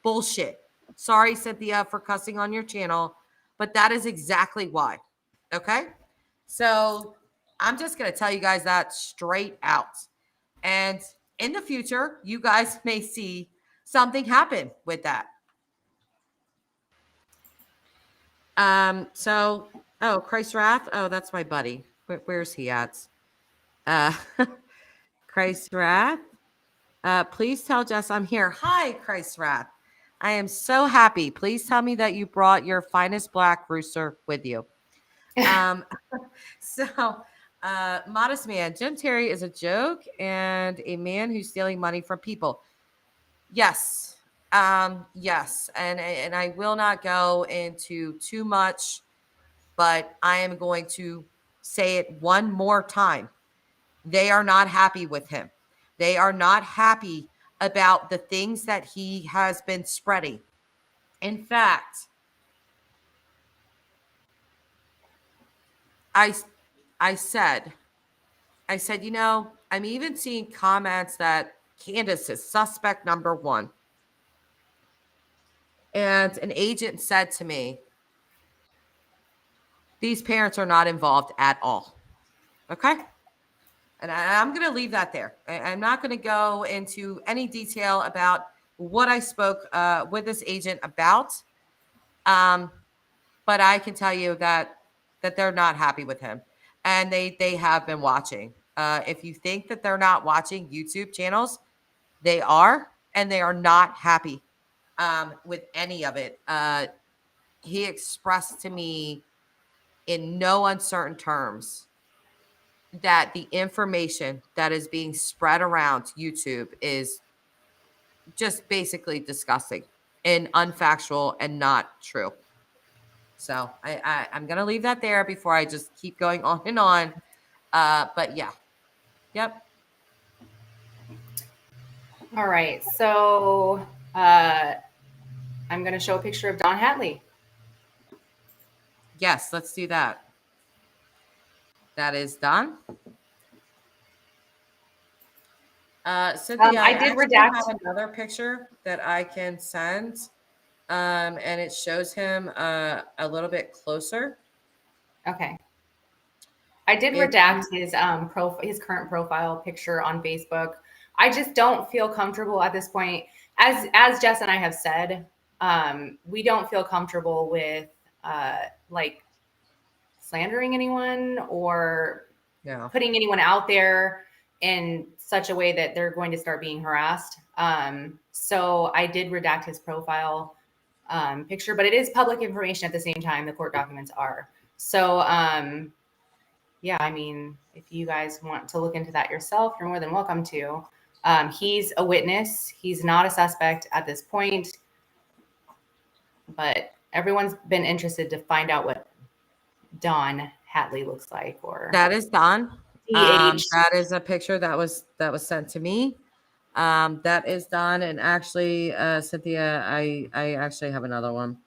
bullshit. Sorry, Synthia, for cussing on your channel, but that is exactly why. Okay? So I'm just going to tell you guys that straight out. And in the future, you guys may see something happen with that. Christ Wrath. Oh, that's my buddy. Where's he at? Christ Wrath. Please tell Jess I'm here. Hi, Christ Wrath. I am so happy. Please tell me that you brought your finest black rooster with you. Modest man, Jim Terry is a joke and a man who's stealing money from people. Yes. Yes. And I will not go into too much, but I am going to say it one more time. They are not happy with him. They are not happy about the things that he has been spreading. In fact, I said, I'm even seeing comments that Candace is suspect number one. And an agent said to me, these parents are not involved at all. Okay? And I'm going to leave that there. I'm not going to go into any detail about what I spoke with this agent about. But I can tell you that they're not happy with him. And they have been watching. If you think that they're not watching YouTube channels, they are. And they are not happy with any of it. He expressed to me in no uncertain terms that the information that is being spread around YouTube is just basically disgusting and unfactual and not true. So I'm going to leave that there before I just keep going on and on. But yeah. Yep. All right. So I'm going to show a picture of Don Hatley. Yes, let's do that. That is done. Synthia, I did redact. have another picture that I can send. And it shows him a little bit closer. Okay. I did redact his current profile picture on Facebook. I just don't feel comfortable at this point. As Jess and I have said, we don't feel comfortable with like slandering anyone or putting anyone out there in such a way that they're going to start being harassed. So I did redact his profile picture, but it is public information at the same time. The court documents are. So yeah, I mean, if you guys want to look into that yourself, you're more than welcome to. He's a witness. He's not a suspect at this point, but everyone's been interested to find out what Don Hatley looks like. Or that is Don. DH. That is a picture that was sent to me. That is Don, and actually, Synthia, I actually have another one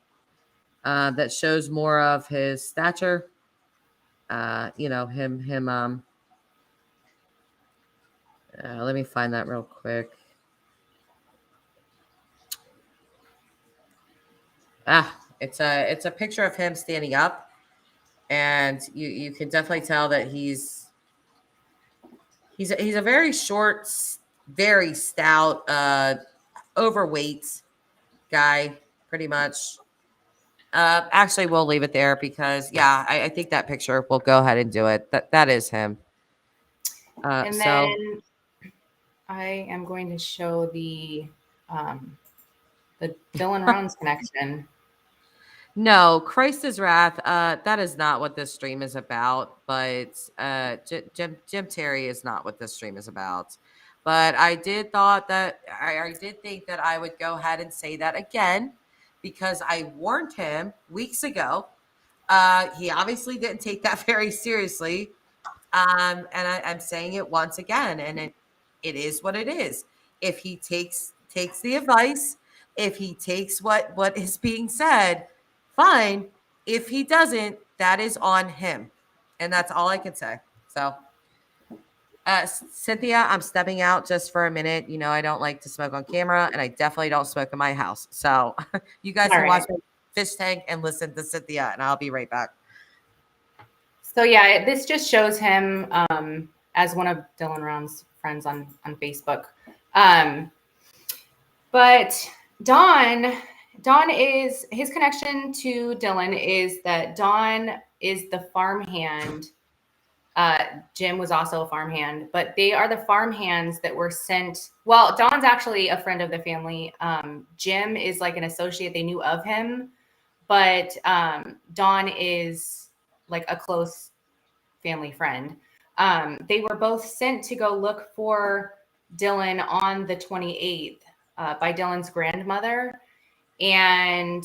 that shows more of his stature. Him. Let me find that real quick. It's a picture of him standing up, and you can definitely tell that he's a very short, very stout, overweight guy, pretty much. Actually, we'll leave it there because I think that picture. We'll go ahead and do it. That is him. And then I am going to show the The Dylan Rounds connection. No, Christ's wrath. That is not what this stream is about. But Jim Terry is not what this stream is about. But I did think that I would go ahead and say that again because I warned him weeks ago. He obviously didn't take that very seriously. And I'm saying it once again, and it is what it is. If he takes the advice, if he takes what is being said, fine. If he doesn't, that is on him, and that's all I can say. So, Synthia, I'm stepping out just for a minute. You know, I don't like to smoke on camera, and I definitely don't smoke in my house. So, you guys All can watch right. my fish tank and listen to Synthia, and I'll be right back. So yeah, this just shows him as one of Dylan Round's friends on Facebook. But Don is his connection to Dylan is that Don is the farmhand. Jim was also a farmhand, but they are the farmhands that were sent. Well, Don's actually a friend of the family. Jim is like an associate. They knew of him, but Don is like a close family friend. They were both sent to go look for Dylan on the 28th by Dylan's grandmother. And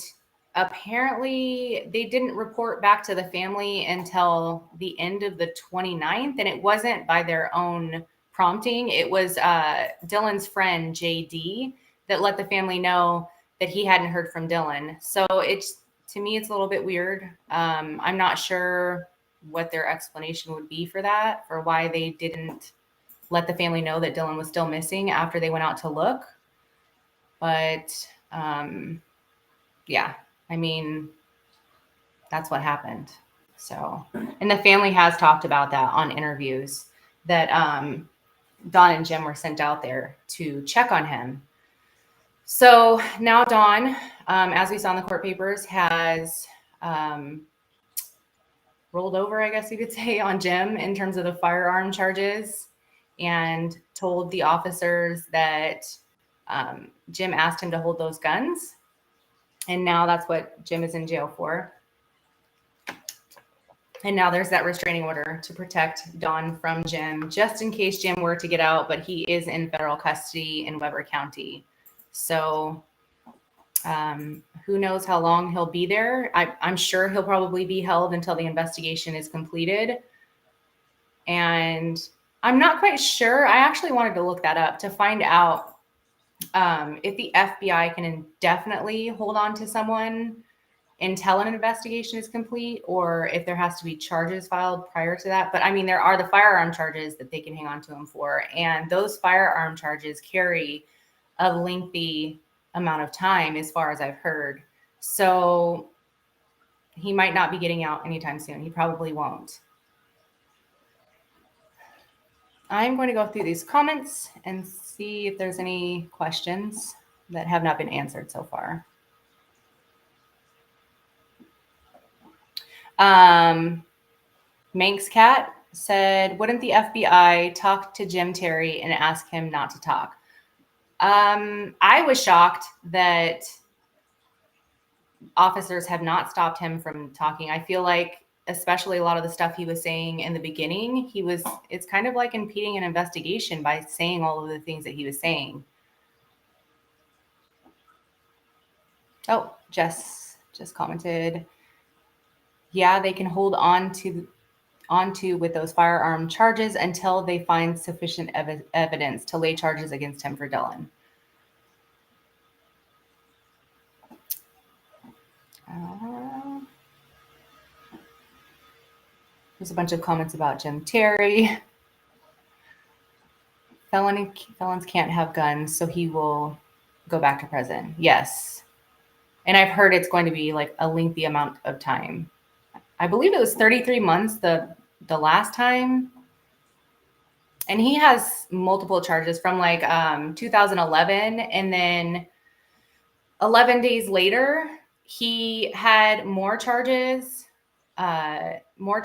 apparently they didn't report back to the family until the end of the 29th. And it wasn't by their own prompting. It was Dylan's friend, JD, that let the family know that he hadn't heard from Dylan. So to me, it's a little bit weird. I'm not sure what their explanation would be for that, for why they didn't let the family know that Dylan was still missing after they went out to look. But yeah, I mean, that's what happened. So, and the family has talked about that on interviews that Don and Jim were sent out there to check on him. So now Don, as we saw in the court papers, has rolled over, I guess you could say, on Jim in terms of the firearm charges and told the officers that Jim asked him to hold those guns. And now that's what Jim is in jail for. And now there's that restraining order to protect Don from Jim, just in case Jim were to get out, but he is in federal custody in Weber County. So who knows how long he'll be there. I'm sure he'll probably be held until the investigation is completed. And I'm not quite sure. I actually wanted to look that up to find out if the FBI can indefinitely hold on to someone until an investigation is complete, or if there has to be charges filed prior to that. But I mean, there are the firearm charges that they can hang on to him for. And those firearm charges carry a lengthy amount of time, as far as I've heard. So he might not be getting out anytime soon. He probably won't. I'm going to go through these comments and see if there's any questions that have not been answered so far. Manx Cat said, wouldn't the FBI talk to Jim Terry and ask him not to talk? I was shocked that officers have not stopped him from talking. I feel like, especially a lot of the stuff he was saying in the beginning, it's kind of like impeding an investigation by saying all of the things that he was saying. Oh, Jess just commented, yeah, they can hold on to with those firearm charges until they find sufficient evidence to lay charges against him for Dylan. There's a bunch of comments about Jim Terry. Felons can't have guns, so he will go back to prison. Yes. And I've heard it's going to be like a lengthy amount of time. I believe it was 33 months the last time. And he has multiple charges from like 2011. And then 11 days later, he had more charges, more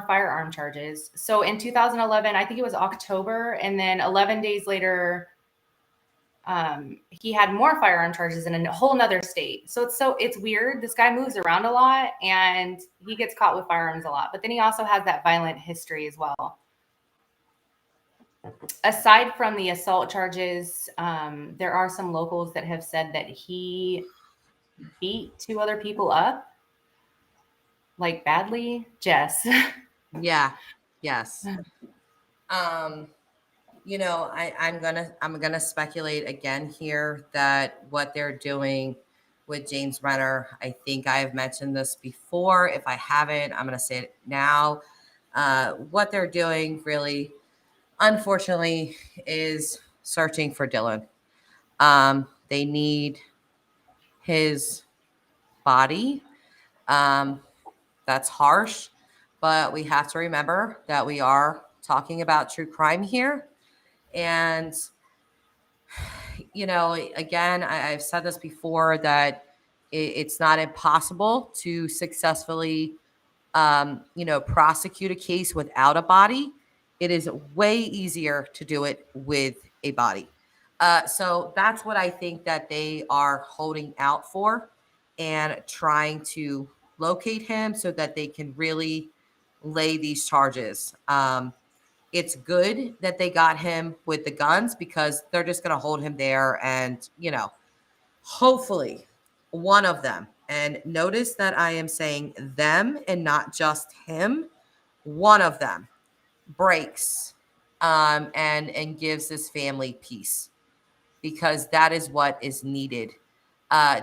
firearm charges. So in 2011, I think it was October. And then 11 days later, he had more firearm charges in a whole nother state. So it's weird. This guy moves around a lot and he gets caught with firearms a lot, but then he also has that violent history as well. Aside from the assault charges, there are some locals that have said that he beat 2 other people up, like badly. Jess. Yeah. Yes. I'm gonna speculate again here that what they're doing with James Brenner, I think I have mentioned this before. If I haven't, I'm gonna say it now. What they're doing really, unfortunately, is searching for Dylan. They need his body. That's harsh, but we have to remember that we are talking about true crime here. And, again, I've said this before that it's not impossible to successfully, prosecute a case without a body. It is way easier to do it with a body. So that's what I think that they are holding out for and trying to locate him so that they can really lay these charges. It's good that they got him with the guns because they're just going to hold him there and, hopefully one of them, and notice that I am saying them and not just him, one of them breaks and gives this family peace because that is what is needed.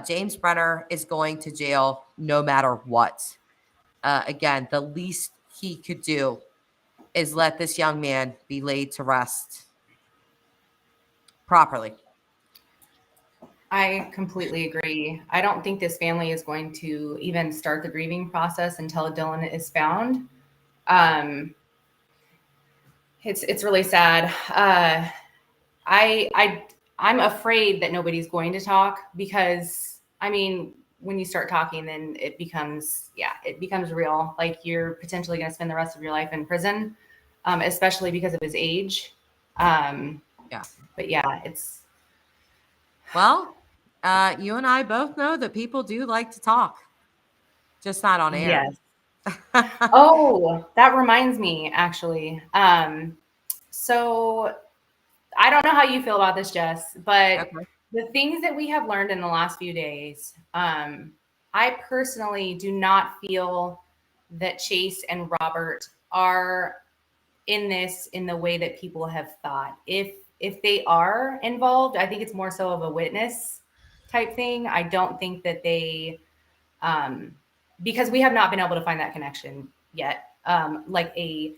James Brenner is going to jail no matter what. Again, the least he could do is let this young man be laid to rest properly. I completely agree. I don't think this family is going to even start the grieving process until Dylan is found. Um, it's really sad. I'm afraid that nobody's going to talk because I mean, when you start talking, then it becomes real. Like you're potentially going to spend the rest of your life in prison, especially because of his age. Yeah. But yeah, it's Well, you and I both know that people do like to talk, just not on air. yes. Oh, that reminds me, actually. So I don't know how you feel about this, Jess, but Okay. the things that we have learned in the last few days, I personally do not feel that Chase and Robert are in this in the way that people have thought. If they are involved, I think it's more so of a witness type thing. I don't think that they um, because we have not been able to find that connection yet. Like a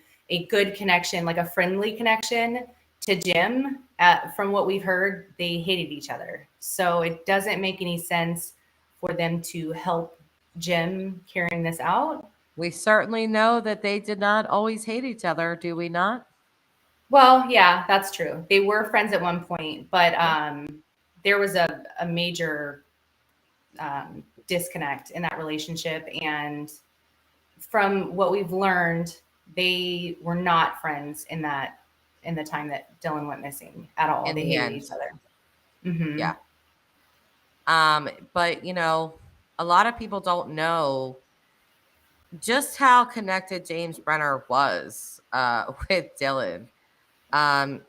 good connection, like a friendly connection to Jim. From what we've heard, they hated each other, so it doesn't make any sense for them to help Jim carrying this out. We certainly know that they did not always hate each other, do we not? Well, yeah, that's true. They were friends at one point, but Yeah. there was a major disconnect in that relationship, and from what we've learned, they were not friends in the time that Dylan went missing at all. In They the hated end. each other. Hmm. Yeah. But a lot of people don't know just how connected James Brenner was with Dylan.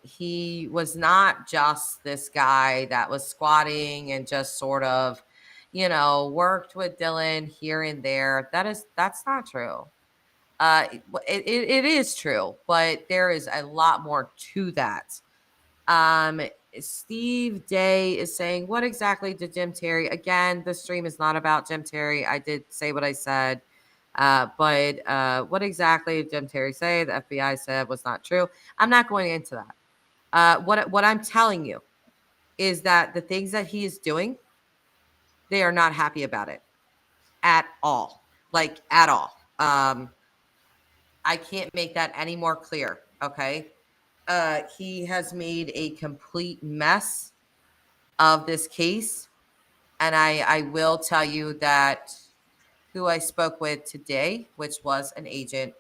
He was not just this guy that was squatting and just sort of, worked with Dylan here and there. That's not true. It is true, but there is a lot more to that. Um, Steve Day is saying, what exactly did Jim Terry? Again, the stream is not about Jim Terry. I did say what I said. But what exactly did Jim Terry say? The FBI said was not true. I'm not going into that. What I'm telling you is that the things that he is doing, they are not happy about it at all. Like at all. I can't make that any more clear. Okay. He has made a complete mess of this case. And I will tell you that who I spoke with today, which was an agent,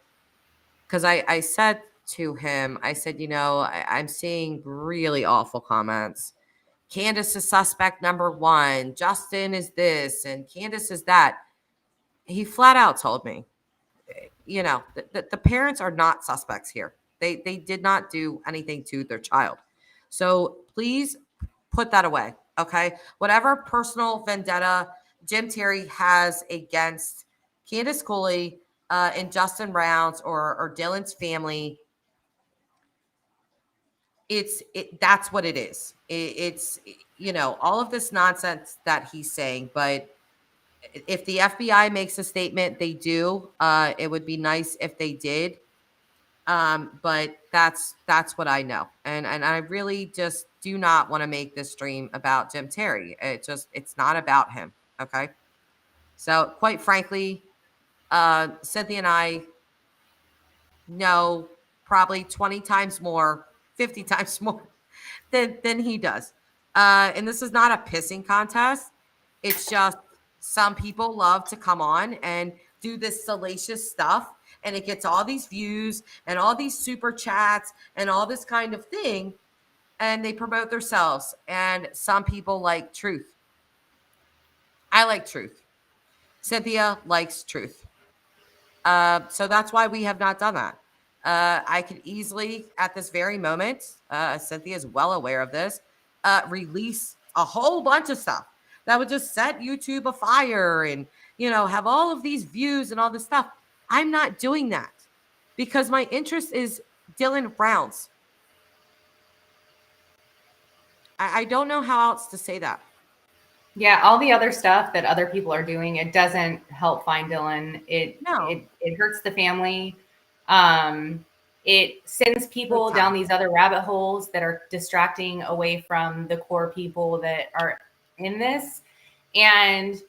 because I said to him, I said, I'm seeing really awful comments. Candace is suspect number one, Justin is this, and Candace is that. He flat out told me, the parents are not suspects here. They did not do anything to their child. So please put that away. Okay. Whatever personal vendetta Jim Terry has against Candace Cooley and Justin Rounds or Dylan's family, that's what it is. It's all of this nonsense that he's saying. But if the FBI makes a statement, they do. It would be nice if they did. But that's what I know. And I really just do not want to make this stream about Jim Terry. It's not about him. Okay. So quite frankly, Synthia and I know probably 20 times more, 50 times more than he does. And this is not a pissing contest. It's just some people love to come on and do this salacious stuff, and it gets all these views and all these super chats and all this kind of thing, and they promote themselves. And some people like truth. I like truth. Synthia likes truth. So that's why we have not done that. I could easily, at this very moment, Synthia is well aware of this, release a whole bunch of stuff that would just set YouTube afire and, have all of these views and all this stuff. I'm not doing that because my interest is Dylan Rounds. I don't know how else to say that. Yeah, all the other stuff that other people are doing, it doesn't help find Dylan. It hurts the family. It sends people down these other rabbit holes that are distracting away from the core people that are in this. And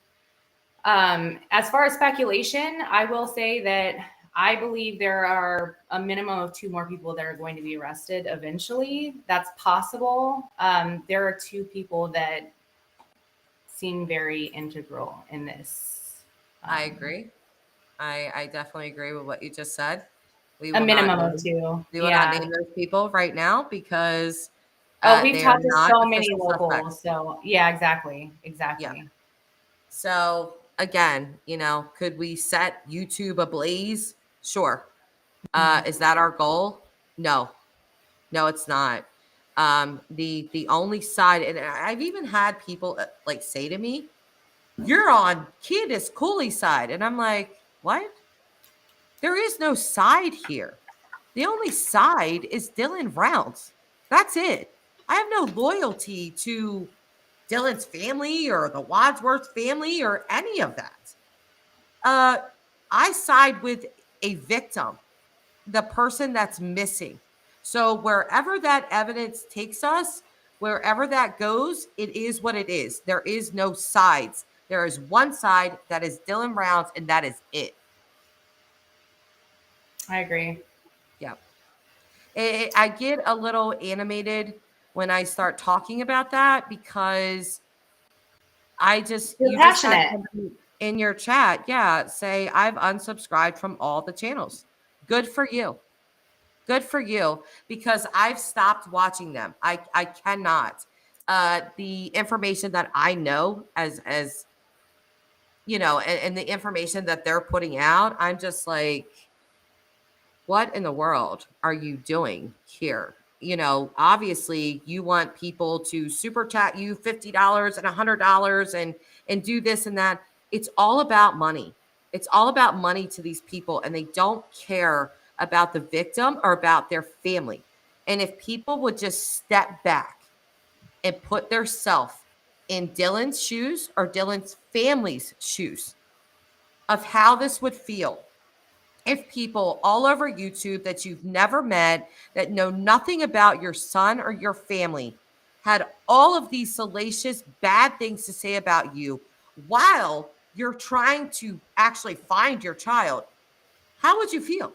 as far as speculation, I will say that I believe there are a minimum of 2 more people that are going to be arrested eventually. That's possible. There are 2 people that seem very integral in this. I agree. I definitely agree with what you just said. We a minimum of 2. We will not name those people right now because we've talked to so many locals. So yeah, exactly. Yeah. So again, could we set YouTube ablaze? Sure. Is that our goal? No, it's not. The only side, and I've even had people say to me, "You're on Candace Cooley's side," and I'm like, "What? There is no side here. The only side is Dylan Rounds. That's it. I have no loyalty to Dylan's family or the Wadsworth family or any of that. I side with a victim, the person that's missing. So wherever that evidence takes us, wherever that goes, it is what it is. There is no sides. There is one side that is Dylan Rounds, and that is it. I agree. Yeah. I get a little animated when I start talking about that because you're passionate. Just in your chat, say I've unsubscribed from all the channels. Good for you. Good for you, because I've stopped watching them. I cannot. The information that I know as and the information that they're putting out, I'm just like, what in the world are you doing here? Obviously you want people to super chat you $50 and $100 and do this and that. It's all about money. It's all about money to these people, and they don't care about the victim or about their family. And if people would just step back and put their self in Dylan's shoes or Dylan's family's shoes of how this would feel if people all over YouTube that you've never met, that know nothing about your son or your family, had all of these salacious, bad things to say about you while you're trying to actually find your child, how would you feel?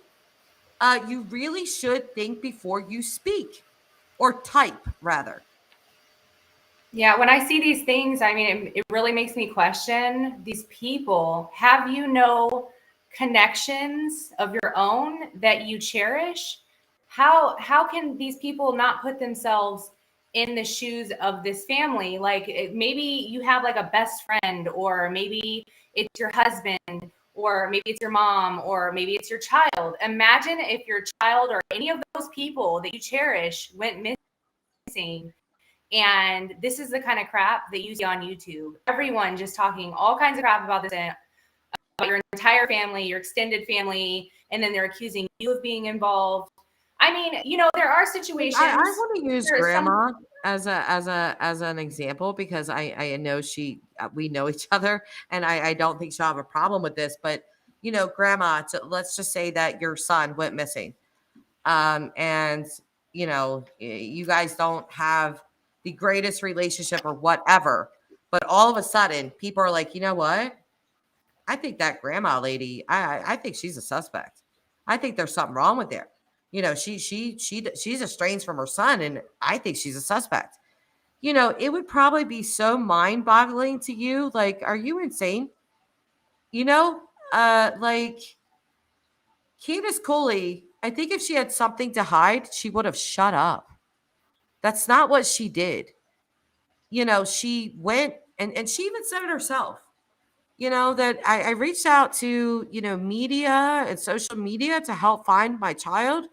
You really should think before you speak, or type, rather. Yeah, when I see these things, I mean, it really makes me question these people. Have connections of your own that you cherish? How can these people not put themselves in the shoes of this family. Like maybe you have like a best friend, or maybe it's your husband, or maybe it's your mom, or maybe it's your child. Imagine if your child or any of those people that you cherish went missing. And this is the kind of crap that you see on YouTube. Everyone just talking all kinds of crap about this, about your entire family, your extended family, and then they're accusing you of being involved. I mean, you know, there are situations. I want to use grandma as an example, because I know we know each other, and I don't think she'll have a problem with this. But you know, grandma, let's just say that your son went missing, and you know, you guys don't have the greatest relationship or whatever, but all of a sudden people are like, you know what? I think that grandma lady, I think she's a suspect. I think there's something wrong with her. You know, she's estranged from her son, and I think she's a suspect. You know, it would probably be so mind-boggling to you. Like, are you insane? You know, like Candace Cooley, I think if she had something to hide, she would have shut up. That's not what she did. You know, she went and she even said it herself. You know, that I reached out to, you know, media and social media to help find my child.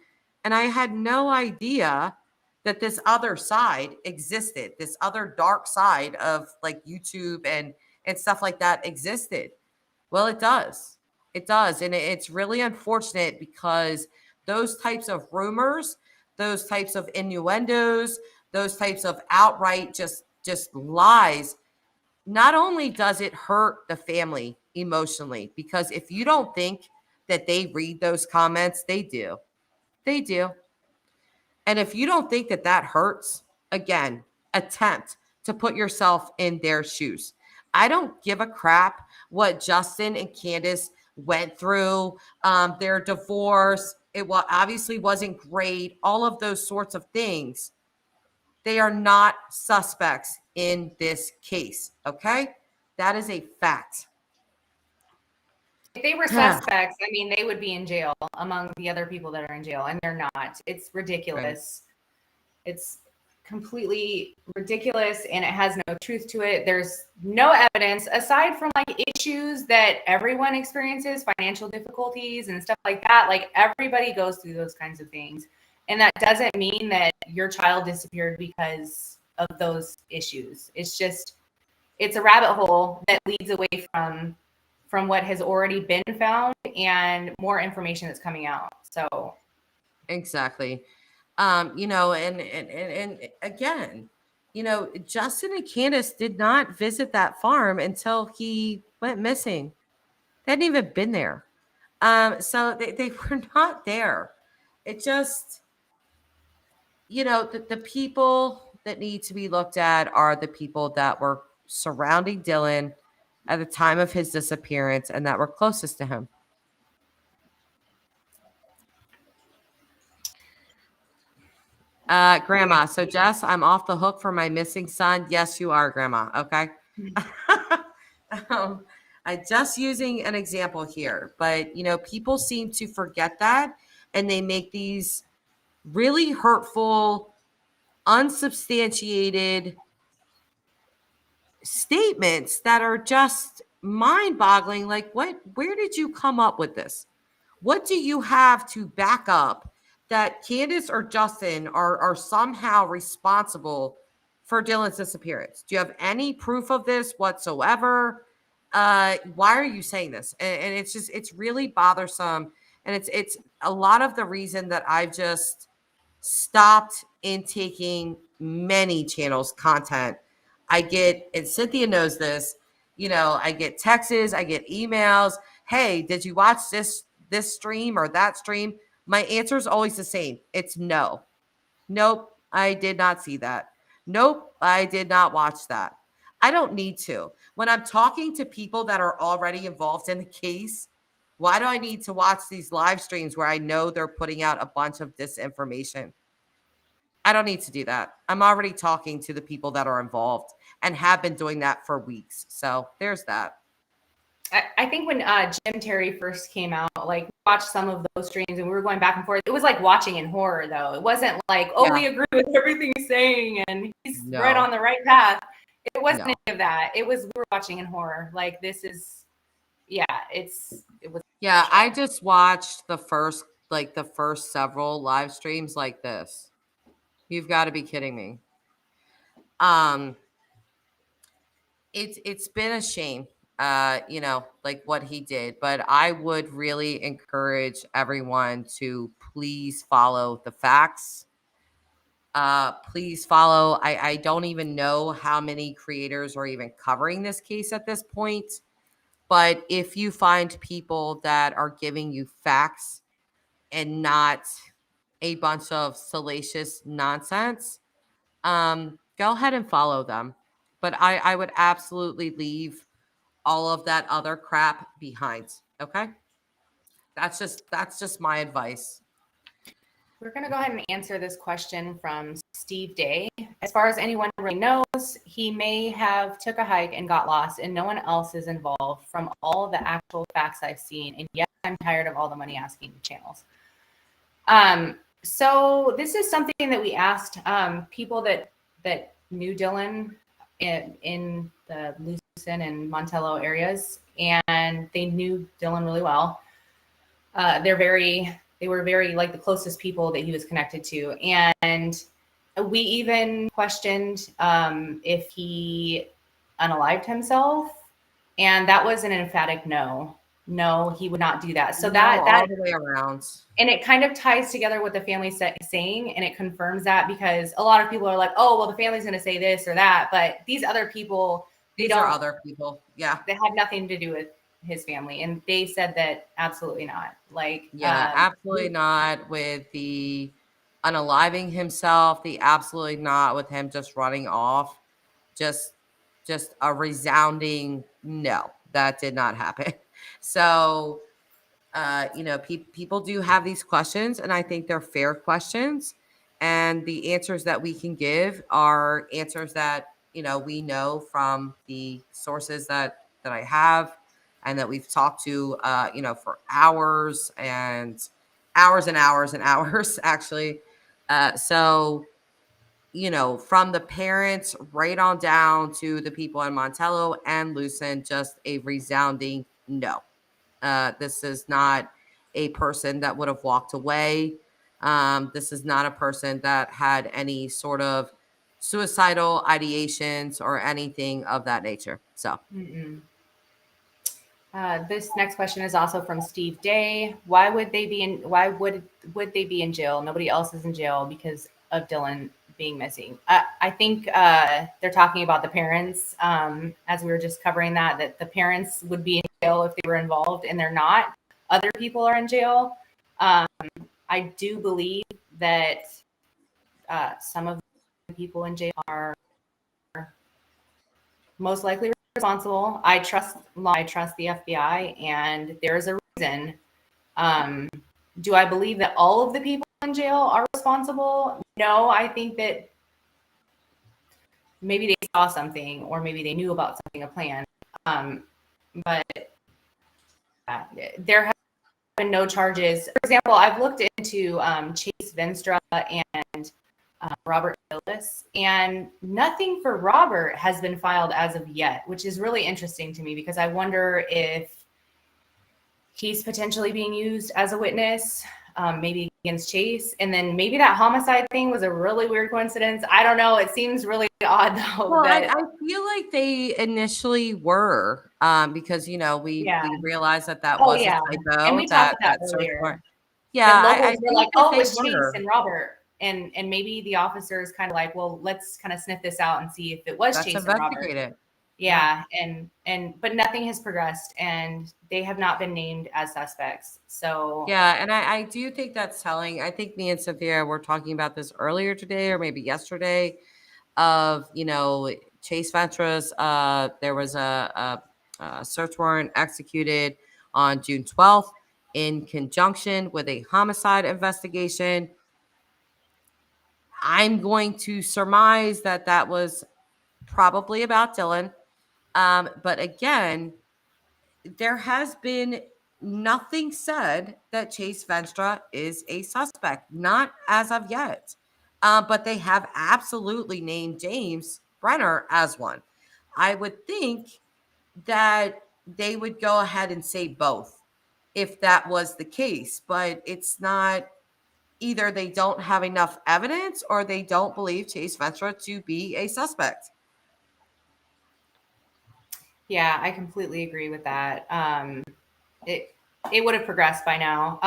And I had no idea that this other side existed, this other dark side of like YouTube and stuff like that existed. Well, it does. It does. And it's really unfortunate, because those types of rumors, those types of innuendos, those types of outright just lies, not only does it hurt the family emotionally, because if you don't think that they read those comments, they do. They do. And if you don't think that that hurts, again, attempt to put yourself in their shoes. I don't give a crap what Justin and Candace went through, their divorce. Obviously wasn't great, all of those sorts of things. They are not suspects in this case, okay? That is a fact. If they were suspects, I mean, they would be in jail among the other people that are in jail, and they're not. It's ridiculous. Right. It's completely ridiculous, and it has no truth to it. There's no evidence aside from like issues that everyone experiences, financial difficulties and stuff like that. Like everybody goes through those kinds of things. And that doesn't mean that your child disappeared because of those issues. It's just, it's a rabbit hole that leads away from what has already been found and more information that's coming out. So exactly. You know, and again, you know, Justin and Candace did not visit that farm until he went missing. They hadn't even been there. So they were not there. It just, you know, the people that need to be looked at are the people that were surrounding Dylan at the time of his disappearance and that were closest to him. Grandma. So Jess, I'm off the hook for my missing son. Yes, you are, Grandma. Okay. I'm just using an example here, but you know, people seem to forget that, and they make these really hurtful, unsubstantiated statements that are just mind-boggling. Like, where did you come up with this? What do you have to back up that Candace or Justin are somehow responsible for Dylan's disappearance? Do you have any proof of this whatsoever? Why are you saying this? And it's just, it's really bothersome. And it's a lot of the reason that I've just stopped intaking many channels content. I get, and Synthia knows this, you know, I get texts, I get emails. Hey, did you watch this stream or that stream? My answer is always the same. It's no. Nope, I did not see that. Nope, I did not watch that. I don't need to. When I'm talking to people that are already involved in the case, why do I need to watch these live streams where I know they're putting out a bunch of disinformation? I don't need to do that. I'm already talking to the people that are involved and have been doing that for weeks. So there's that. I think when Jim Terry first came out, like we watched some of those streams and we were going back and forth. It was like watching in horror, though. It wasn't like, oh, we agree with everything he's saying and he's right on the right path. It wasn't any of that. It was we were watching in horror. Like this is, it was. Yeah, I just watched the first several live streams like this. You've got to be kidding me. It's been a shame, like what he did, but I would really encourage everyone to please follow the facts. Please follow. I don't even know how many creators are even covering this case at this point, but if you find people that are giving you facts and not a bunch of salacious nonsense, go ahead and follow them. But I would absolutely leave all of that other crap behind. Okay. That's just my advice. We're going to go ahead and answer this question from Steve Day. As far as anyone really knows, he may have took a hike and got lost and no one else is involved from all the actual facts I've seen. And yet I'm tired of all the money asking channels. So this is something that we asked people that knew Dylan in the Lucin and Montello areas, and they knew Dylan really well. They were very like the closest people that he was connected to. And we even questioned if he unalived himself. And that was an emphatic no. No, he would not do that. So that all the way around. And it kind of ties together what the family saying, and it confirms that, because a lot of people are like, oh, well, the family's going to say this or that. But these other people, these are other people. Yeah. They have nothing to do with his family. And they said that absolutely not. Like, absolutely not with the unaliving himself, the absolutely not with him just running off. Just a resounding no, that did not happen. So, people do have these questions, and I think they're fair questions. And the answers that we can give are answers that, we know from the sources that I have and that we've talked to, for hours and hours and hours and hours, actually. So, from the parents right on down to the people in Montello and Lucin, just a resounding no. This is not a person that would have walked away. This is not a person that had any sort of suicidal ideations or anything of that nature. So. This next question is also from Steve Day. Why would they be in jail? Nobody else is in jail because of Dylan being missing. I think they're talking about the parents, as we were just covering that the parents would be in jail if they were involved, and they're not. Other people are in jail. I do believe that some of the people in jail are most likely responsible. I trust law. I trust the FBI, and there's a reason. Do I believe that all of the people in jail are responsible? No, I think that maybe they saw something, or maybe they knew about something, a plan. But there have been no charges. For example, I've looked into Chase Venstra and Robert Gillis, and nothing for Robert has been filed as of yet, which is really interesting to me, because I wonder if he's potentially being used as a witness, maybe against Chase. And then maybe that homicide thing was a really weird coincidence. I don't know. It seems really odd, though. Well, I feel like they initially were, because, we realized that was a typo. And we talked about that earlier. Yeah. I were like, oh, it's Chase and Robert. And maybe the officers kind of like, well, let's kind of sniff this out and see if it was Chase and Robert. Yeah. But nothing has progressed, and they have not been named as suspects. So yeah. And I do think that's telling. I think me and Synthia were talking about this earlier today, or maybe yesterday, of, Chase Ventra's, there was a search warrant executed on June 12th in conjunction with a homicide investigation. I'm going to surmise that was probably about Dylan. But again, there has been nothing said that Chase Venstra is a suspect, not as of yet. But they have absolutely named James Brenner as one. I would think that they would go ahead and say both if that was the case, but it's not. Either they don't have enough evidence or they don't believe Chase Venstra to be a suspect. Yeah, I completely agree with that. It it would have progressed by now.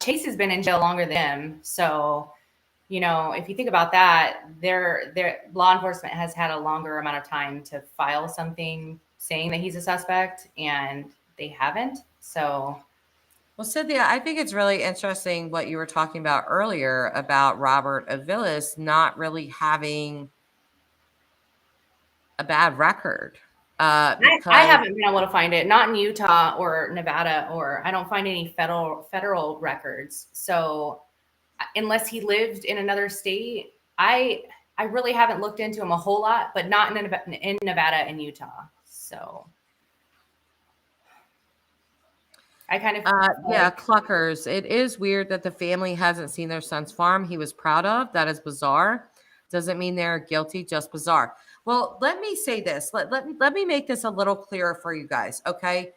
Chase has been in jail longer than him, so if you think about that, their law enforcement has had a longer amount of time to file something saying that he's a suspect, and they haven't. So, Well, Cynthia, I think it's really interesting what you were talking about earlier about Robert Aviles not really having a bad record. I Because haven't been able to find it, not in Utah or Nevada, or I don't find any federal records. So, unless he lived in another state, I really haven't looked into him a whole lot, but not in Nevada and Utah. So I kind of yeah, Cluckers. It is weird that the family hasn't seen their son's farm he was proud of. That is bizarre. Doesn't mean they're guilty, just bizarre. Well, let me say this. Let me make this a little clearer for you guys, okay?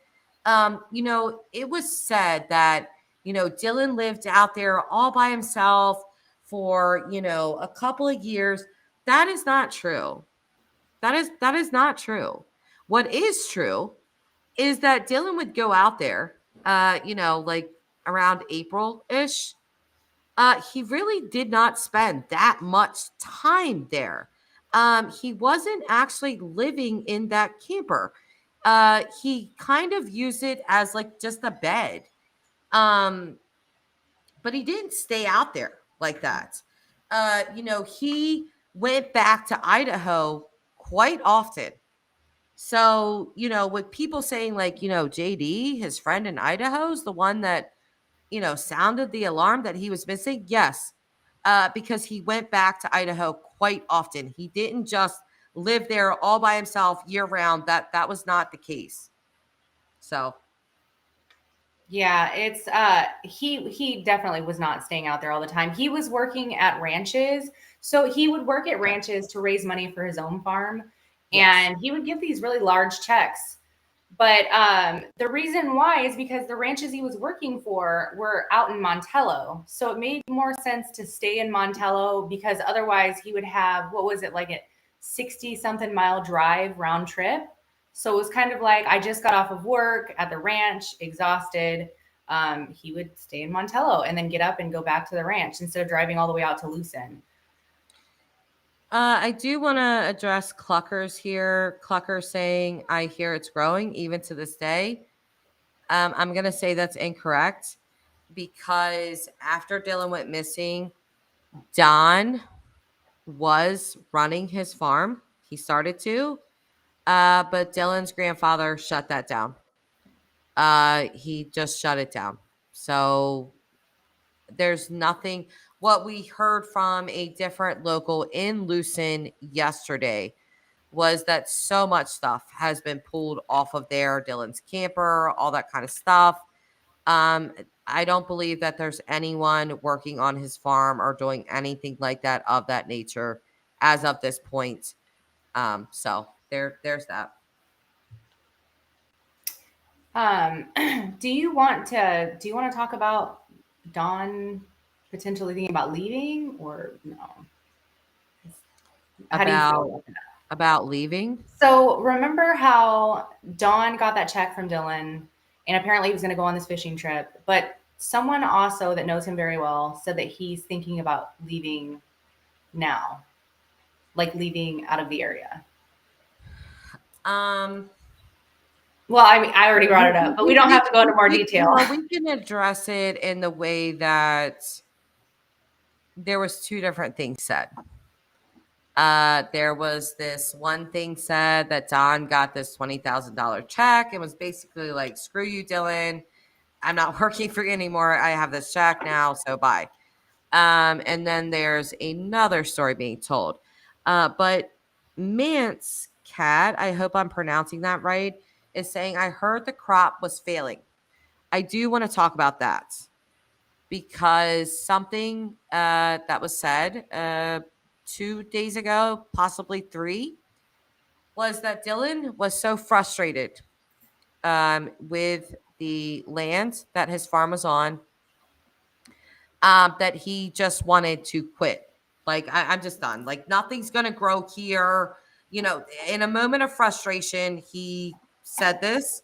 It was said that, Dylan lived out there all by himself for, a couple of years. That is not true. That is not true. What is true is that Dylan would go out there, like around April ish. He really did not spend that much time there. He wasn't actually living in that camper. He kind of used it as like just a bed. Um, but he didn't stay out there like that. He went back to Idaho quite often. So, with people saying like, JD, his friend in Idaho, is the one that, sounded the alarm that he was missing. Yes. Because he went back to Idaho quite often. He didn't just live there all by himself year round. That was not the case. So, yeah, it's he definitely was not staying out there all the time. He was working at ranches. So he would work at yeah. ranches to raise money for his own farm, Yes. and he would give these really large checks. But the reason why is because the ranches he was working for were out in Montello. So it made more sense to stay in Montello because otherwise he would have, what was it, like a 60 something mile drive round trip. So it was kind of like I just got off of work at the ranch, exhausted. He would stay in Montello and then get up and go back to the ranch instead of driving all the way out to Lucin. I do want to address Cluckers here. Clucker saying, I hear it's growing even to this day. I'm going to say that's incorrect because after Dylan went missing, Don was running his farm. He started to, but Dylan's grandfather shut that down. He just shut it down. So there's nothing. What we heard from a different local in Lucin yesterday was that so much stuff has been pulled off of there, Dylan's camper, all that kind of stuff. I don't believe that there's anyone working on his farm or doing anything like that of that nature as of this point. So there's that. Do you want to talk about Dawn potentially thinking about leaving or no? How do you feel about that? About leaving? So remember how Dawn got that check from Dylan and apparently he was going to go on this fishing trip, but someone also that knows him very well said that he's thinking about leaving now, like leaving out of the area. Well, I mean, I already brought it up, but we don't have to go into more detail. We can address it in the way that there was two different things said. There was this one thing said that Don got this $20,000 check. It was basically like, screw you, Dylan. I'm not working for you anymore. I have this check now, so bye. And then there's another story being told. But Mance Cat, I hope I'm pronouncing that right. is saying, I heard the crop was failing. I do want to talk about that because something that was said 2 days ago, possibly 3, was that Dylan was so frustrated with the land that his farm was on that he just wanted to quit. Like, I'm just done. Like, nothing's going to grow here. You know, in a moment of frustration, he said this.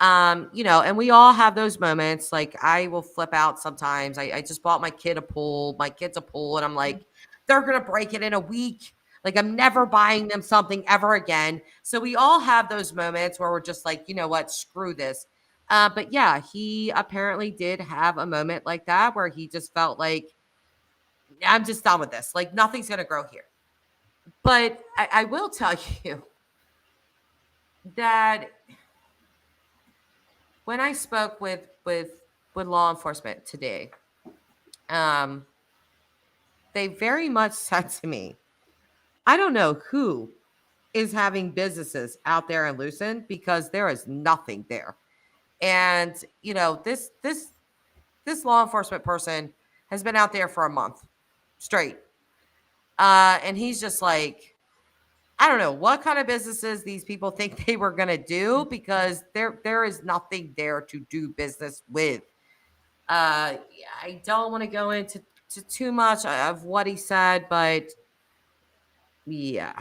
And we all have those moments. Like, I will flip out sometimes. I just bought my kid a pool. My kid's a pool, and I'm like, they're going to break it in a week. Like, I'm never buying them something ever again. So we all have those moments where we're just like, you know what, screw this. But yeah, he apparently did have a moment like that where he just felt like, I'm just done with this. Like, nothing's going to grow here. But I will tell you that when I spoke with law enforcement today, they very much said to me, I don't know who is having businesses out there in Lucin because there is nothing there. And this law enforcement person has been out there for a month straight. And he's just like, I don't know what kind of businesses these people think they were going to do because there is nothing there to do business with. I don't want to go into too much of what he said, but yeah.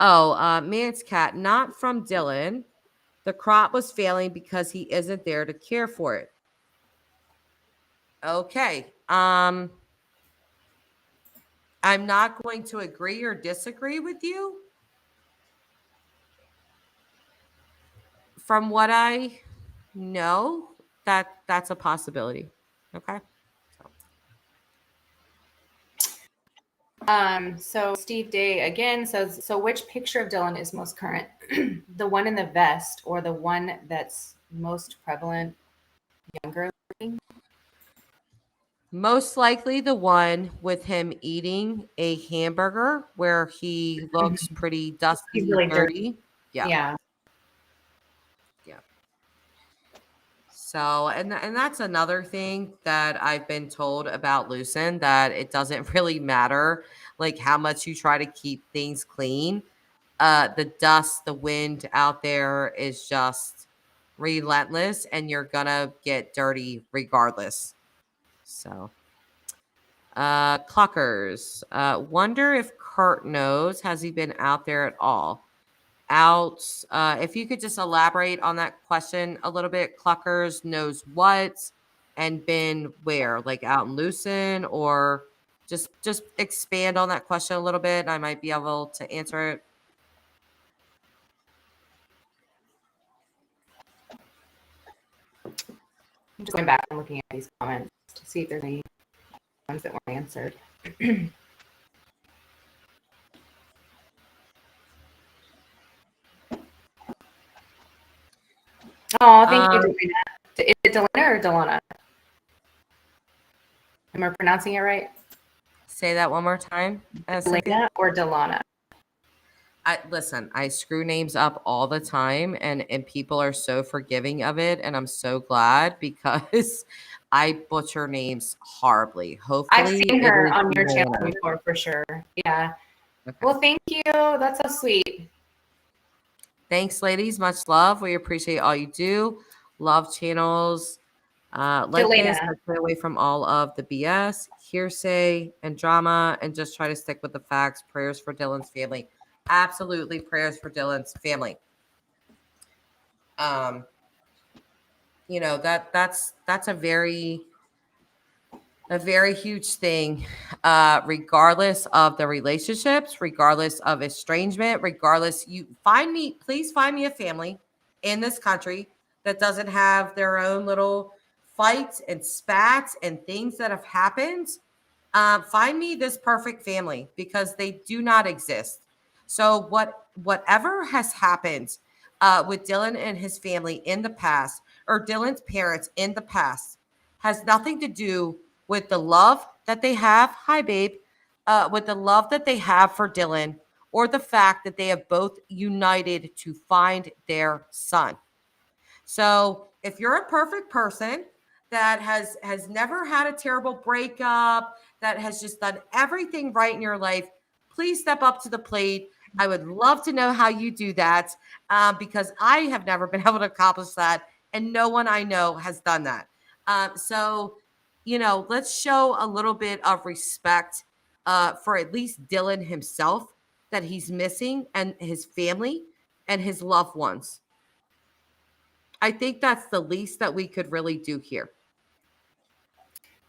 Oh, Man's Cat, not from Dylan. The crop was failing because he isn't there to care for it. Okay. I'm not going to agree or disagree with you. From what I know, that's a possibility. Okay. So Steve Day again says, so which picture of Dylan is most current? The one in the vest or the one that's most prevalent, younger? Most likely the one with him eating a hamburger where he looks pretty dusty, He's really dirty. Yeah. Yeah. So, and that's another thing that I've been told about Lucin, that it doesn't really matter like how much you try to keep things clean. The dust, the wind out there is just relentless, and you're gonna get dirty regardless. So, Cluckers, wonder if Kurt knows. Has he been out there at all? If you could just elaborate on that question a little bit. Cluckers knows what and been where, like out in Lucin, or just expand on that question a little bit. I might be able to answer it. I'm just going back and looking at these comments to see if there's any ones that weren't answered. Oh, thank you, Delana. Is it Delana or Delana? Am I pronouncing it right? Say that one more time. Delana or Delana? Listen, I screw names up all the time, and people are so forgiving of it, and I'm so glad because I butcher names horribly. Hopefully, I've seen her on your channel before for sure. Yeah. Okay. Well, thank you. That's so sweet. Thanks, ladies. Much love. We appreciate all you do. Love channels like this. Stay away from all of the BS, hearsay, and drama, and just try to stick with the facts. Prayers for Dylan's family. Absolutely, prayers for Dylan's family. That's a very huge thing, regardless of the relationships, regardless of estrangement, regardless. Please find me a family in this country that doesn't have their own little fights and spats and things that have happened. Find me this perfect family, because they do not exist. So whatever has happened with Dylan and his family in the past, or Dylan's parents in the past, has nothing to do with the love that they have. Hi, babe. With the love that they have for Dylan, or the fact that they have both united to find their son. So if you're a perfect person that has never had a terrible breakup, that has just done everything right in your life, please step up to the plate. I would love to know how you do that, because I have never been able to accomplish that, and no one I know has done that. So, let's show a little bit of respect for at least Dylan himself that he's missing, and his family and his loved ones. I think that's the least that we could really do here.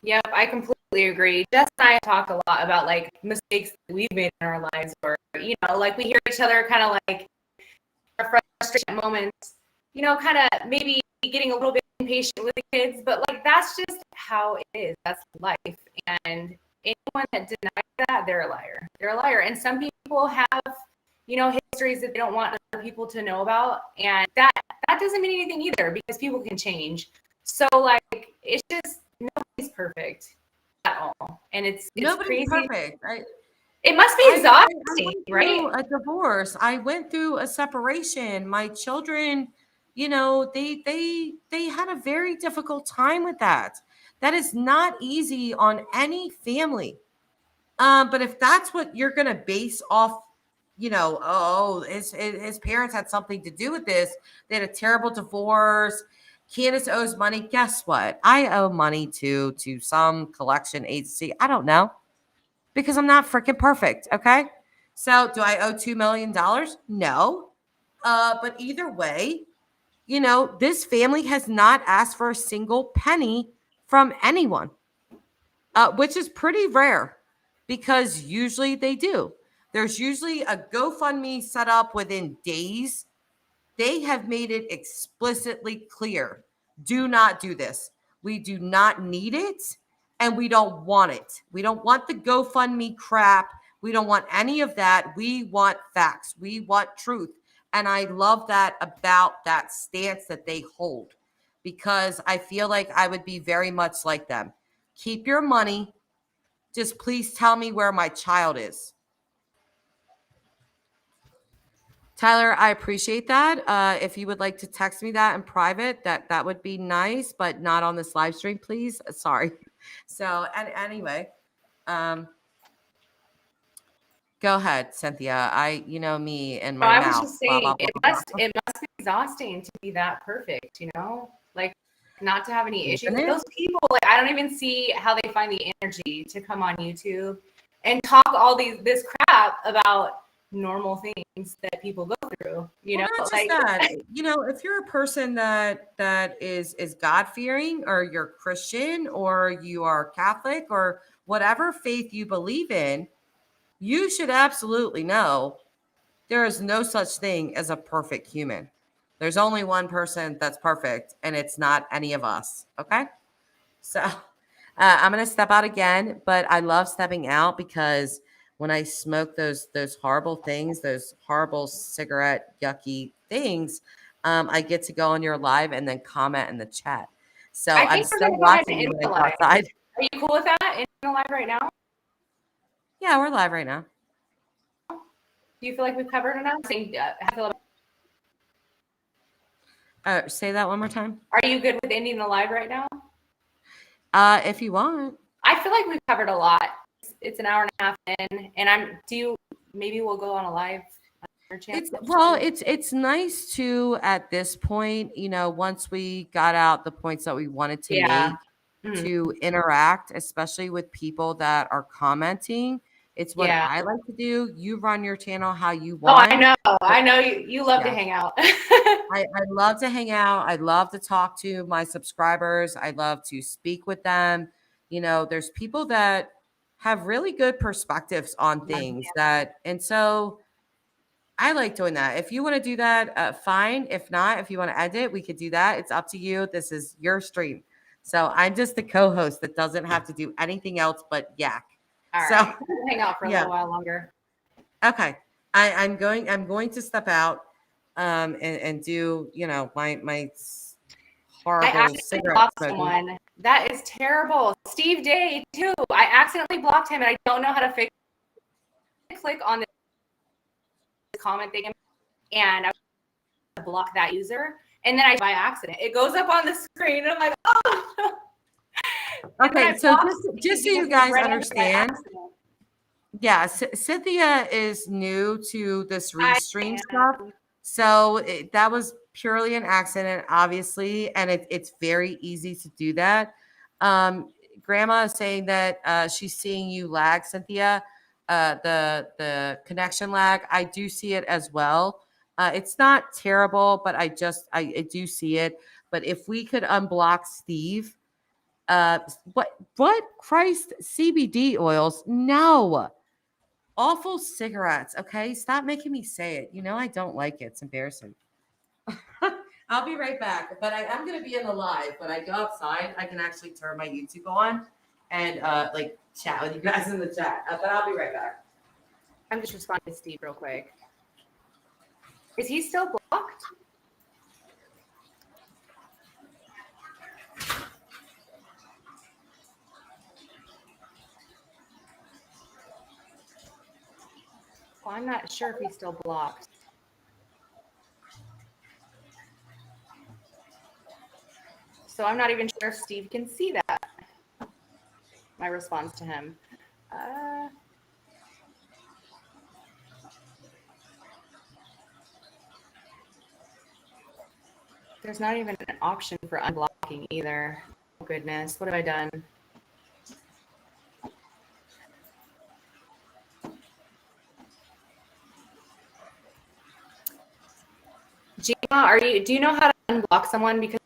Yep, I completely agree. Jess and I talk a lot about like mistakes that we've made in our lives, or like we hear each other kind of like our frustration moments, kind of maybe getting a little bit impatient with the kids, but like that's just how it is. That's life. And anyone that denies that, they're a liar. They're a liar. And some people have, histories that they don't want other people to know about, and that doesn't mean anything either, because people can change. So like it's just nobody's perfect at all, and it's Nobody's crazy. perfect. It must be exhausting, right? A divorce. I went through a separation. My children, they had a very difficult time with that. That is not easy on any family. But if that's what you're gonna base off, his parents had something to do with this. They had a terrible divorce. Candace owes money. Guess what? I owe money to some collection agency. I don't know, because I'm not freaking perfect. Okay. So do I owe $2 million? No. But either way, this family has not asked for a single penny from anyone, which is pretty rare, because usually they do. There's usually a GoFundMe set up within days. They have made it explicitly clear. Do not do this. We do not need it, and we don't want it. We don't want the GoFundMe crap. We don't want any of that. We want facts. We want truth. And I love that about that stance that they hold, because I feel like I would be very much like them. Keep your money. Just please tell me where my child is. Tyler, I appreciate that. If you would like to text me that in private, that would be nice, but not on this live stream, please. Sorry. So, anyway, go ahead, Synthia. Me and my mouth. I was just saying, blah, blah, blah, it must be exhausting to be that perfect, like not to have any issues. Those people, like, I don't even see how they find the energy to come on YouTube and talk all this crap about normal things that people go through. Not just like that. If you're a person that is God fearing, or you're Christian, or you are Catholic, or whatever faith you believe in, you should absolutely know there is no such thing as a perfect human. There's only one person that's perfect, and it's not any of us. Okay. So I'm going to step out again, but I love stepping out because when I smoke those horrible things, those horrible cigarette yucky things, I get to go on your live and then comment in the chat. So I'm still watching you when I go outside. Are you cool with that? In the live right now? Yeah, we're live right now. Do you feel like we've covered enough? Say that one more time. Are you good with ending the live right now? If you want. I feel like we've covered a lot. It's an hour and a half in, and maybe we'll go on a live. It's nice to, at this point, once we got out the points that we wanted to make, to interact, especially with people that are commenting. It's what I like to do. You run your channel how you want. Oh, I know you love to hang out. I love to hang out. I love to talk to my subscribers. I love to speak with them. There's people that have really good perspectives on things and so I like doing that. If you want to do that, fine. If not, if you want to end it, we could do that. It's up to you. This is your stream. So I'm just the co-host that doesn't have to do anything else but yak. All right. We'll hang out for a little while longer. Okay. I'm going to step out and do, my horrible cigarette smoking. That is terrible. Steve Day too. I accidentally blocked him and I don't know how to fix it. Click on comment thing, and I block that user, and then I by accident it goes up on the screen, and I'm like, oh. Okay, so just so you guys understand, yeah, Synthia is new to this restream stuff, so that was purely an accident, obviously, and it's very easy to do that. Grandma is saying that she's seeing you lag, Synthia, the connection lag. I do see it as well. It's not terrible, but I do see it. But if we could unblock Steve, what Christ, CBD oils? No. Awful cigarettes. Okay, stop making me say it. You know I don't like it. It's embarrassing. I'll be right back. But I'm going to be in the live. When I go outside, I can actually turn my YouTube on and like chat with you guys in the chat. But I'll be right back. I'm just responding to Steve real quick. Is he still blocked? Well, I'm not sure if he's still blocked. So I'm not even sure if Steve can see that. My response to him. There's not even an option for unblocking either. Oh, goodness. What have I done? Gina, do you know how to unblock someone? Because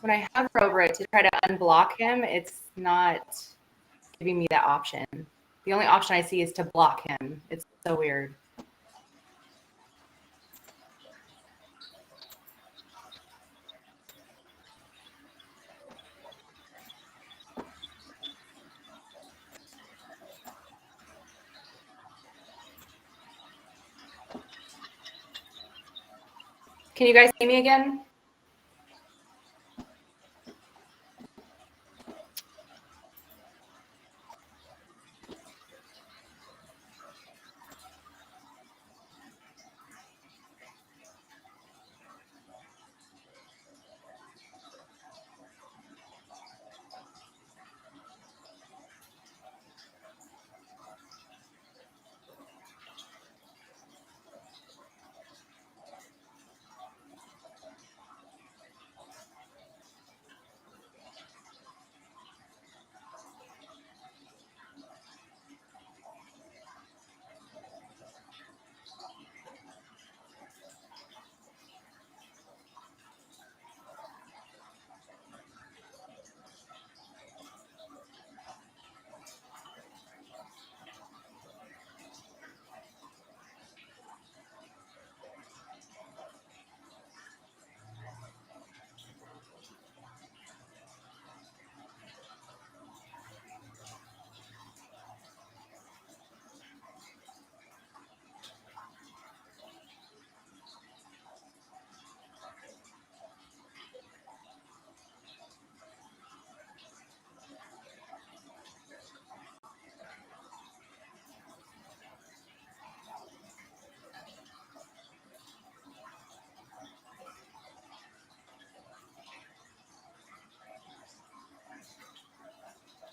when I hover over it to try to unblock him, it's not giving me that option. The only option I see is to block him. It's so weird. Can you guys see me again?